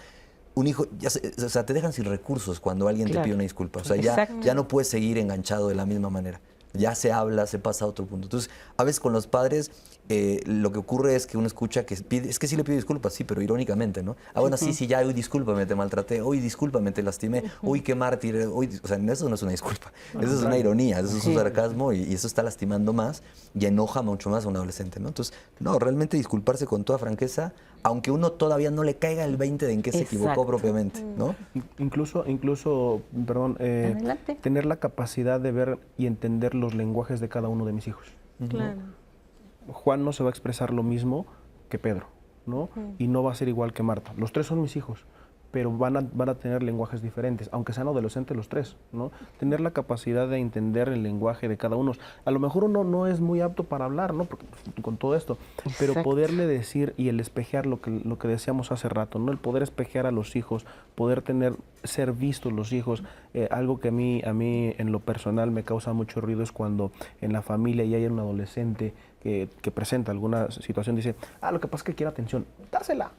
Un hijo, o sea, te dejan sin recursos cuando alguien te pide una disculpa, o sea, ya no puedes seguir enganchado de la misma manera. Ya se habla, se pasa a otro punto. Entonces, a veces con los padres lo que ocurre es que uno escucha que es que sí le pido disculpas, sí, pero irónicamente, ¿no? Ah, bueno, sí, ya, hoy discúlpame, te maltraté, hoy discúlpame, te lastimé, hoy qué mártir, hoy, o sea, eso no es una disculpa, eso es una ironía, eso es un sarcasmo y eso está lastimando más y enoja mucho más a un adolescente, ¿no? Entonces, no, realmente disculparse con toda franqueza, aunque uno todavía no le caiga el 20 de en qué se equivocó propiamente, ¿no? Incluso, perdón, tener la capacidad de ver y entender los lenguajes de cada uno de mis hijos. Claro. Juan no se va a expresar lo mismo que Pedro, ¿no? Y no va a ser igual que Marta. Los 3 son mis hijos, pero van a tener lenguajes diferentes, aunque sean adolescentes los tres, ¿no? Tener la capacidad de entender el lenguaje de cada uno. A lo mejor uno no es muy apto para hablar, ¿no? Porque, con todo esto, pero Exacto. poderle decir y el espejear lo que decíamos hace rato, ¿no? El poder espejear a los hijos, poder ser vistos los hijos. Algo que a mí en lo personal me causa mucho ruido es cuando en la familia ya hay un adolescente que presenta alguna situación, dice, lo que pasa es que quiere atención, dásela.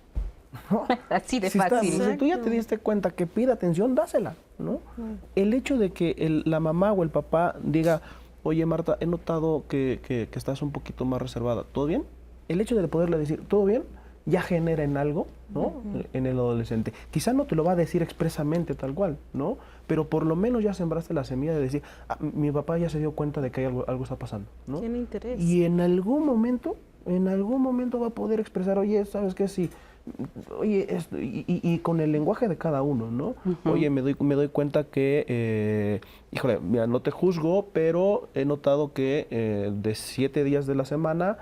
¿No? Así de Si fácil. si tú ya te diste cuenta que pide atención, dásela, ¿no? El hecho de que la mamá o el papá diga, oye Marta, he notado que estás un poquito más reservada, ¿todo bien? El hecho de poderle decir, ¿todo bien? Ya genera en algo, ¿no? En el adolescente. Quizá no te lo va a decir expresamente tal cual, ¿no? Pero por lo menos ya sembraste la semilla de decir, mi papá ya se dio cuenta de que algo está pasando, ¿no? Tiene interés. Y en algún momento va a poder expresar, oye, ¿sabes qué? Sí. Oye, esto, y con el lenguaje de cada uno, ¿no? Oye, me doy cuenta que, híjole, mira, no te juzgo, pero he notado que de 7 días de la semana,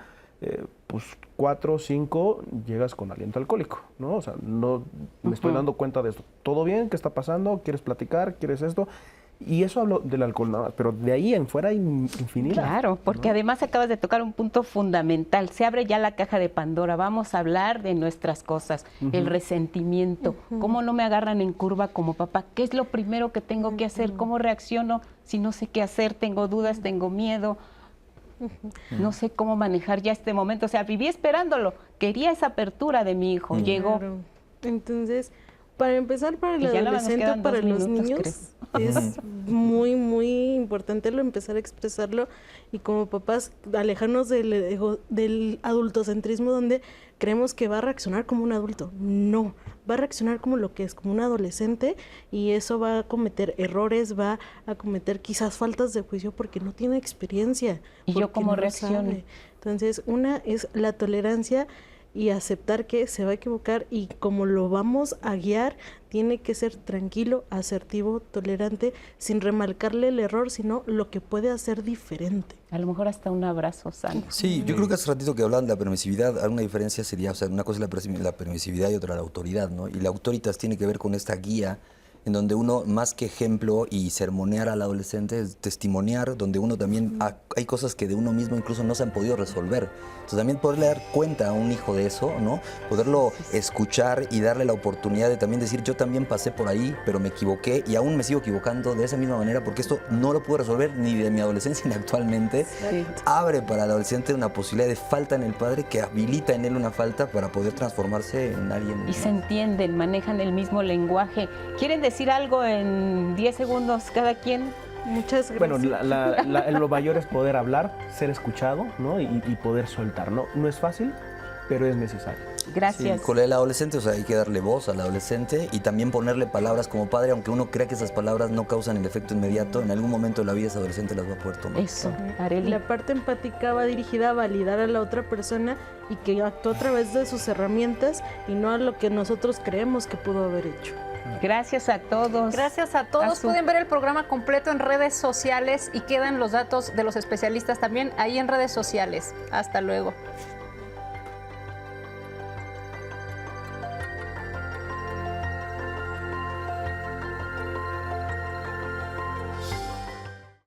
pues 4 o 5 llegas con aliento alcohólico, ¿no? O sea, no me estoy dando cuenta de esto. ¿Todo bien? ¿Qué está pasando? ¿Quieres platicar? ¿Quieres esto? Y eso hablo del alcohol nada más, pero de ahí en fuera hay infinidad. Claro, porque además acabas de tocar un punto fundamental. Se abre ya la caja de Pandora. Vamos a hablar de nuestras cosas, el resentimiento. ¿Cómo no me agarran en curva como papá? ¿Qué es lo primero que tengo que hacer? ¿Cómo reacciono si no sé qué hacer? Tengo dudas, tengo miedo. No sé cómo manejar ya este momento. O sea, viví esperándolo. Quería esa apertura de mi hijo. Llegó. Claro. Entonces, para empezar, para el Y ya nada más nos adolescente quedan o para 2 los minutos, niños, es muy, muy importante empezar a expresarlo y como papás alejarnos del adultocentrismo donde creemos que va a reaccionar como un adulto. No, va a reaccionar como lo que es, como un adolescente, y eso va a cometer errores, va a cometer quizás faltas de juicio porque no tiene experiencia. ¿Y yo porque cómo no reacciono? sabe. Entonces, una es la tolerancia y aceptar que se va a equivocar, y como lo vamos a guiar, tiene que ser tranquilo, asertivo, tolerante, sin remarcarle el error, sino lo que puede hacer diferente. A lo mejor hasta un abrazo sano. Sí, yo creo que hace ratito que hablaban de la permisividad, alguna diferencia sería, o sea, una cosa es la permisividad y otra la autoridad, ¿no? Y la autoritas tiene que ver con esta guía en donde uno, más que ejemplo y sermonear al adolescente, es testimoniar, donde uno también, hay cosas que de uno mismo incluso no se han podido resolver. Entonces también poderle dar cuenta a un hijo de eso, ¿no? Poderlo escuchar y darle la oportunidad de también decir, yo también pasé por ahí, pero me equivoqué y aún me sigo equivocando de esa misma manera porque esto no lo pude resolver ni de mi adolescencia ni actualmente. Sí. Abre para el adolescente una posibilidad de falta en el padre que habilita en él una falta para poder transformarse en alguien. Y se entienden, manejan el mismo lenguaje. ¿Quieren decir algo en 10 segundos cada quien? Muchas gracias. Bueno, lo mayor es poder hablar, ser escuchado, ¿no? Y poder soltar, ¿no? No es fácil, pero es necesario. Gracias. Sí, con el adolescente, o sea, hay que darle voz al adolescente y también ponerle palabras como padre, aunque uno crea que esas palabras no causan el efecto inmediato, en algún momento de la vida ese adolescente las va a poder tomar. Eso, Arely. La parte empática va dirigida a validar a la otra persona y que actuó a través de sus herramientas y no a lo que nosotros creemos que pudo haber hecho. Gracias a todos. Gracias a todos. Azul. Pueden ver el programa completo en redes sociales y quedan los datos de los especialistas también ahí en redes sociales. Hasta luego.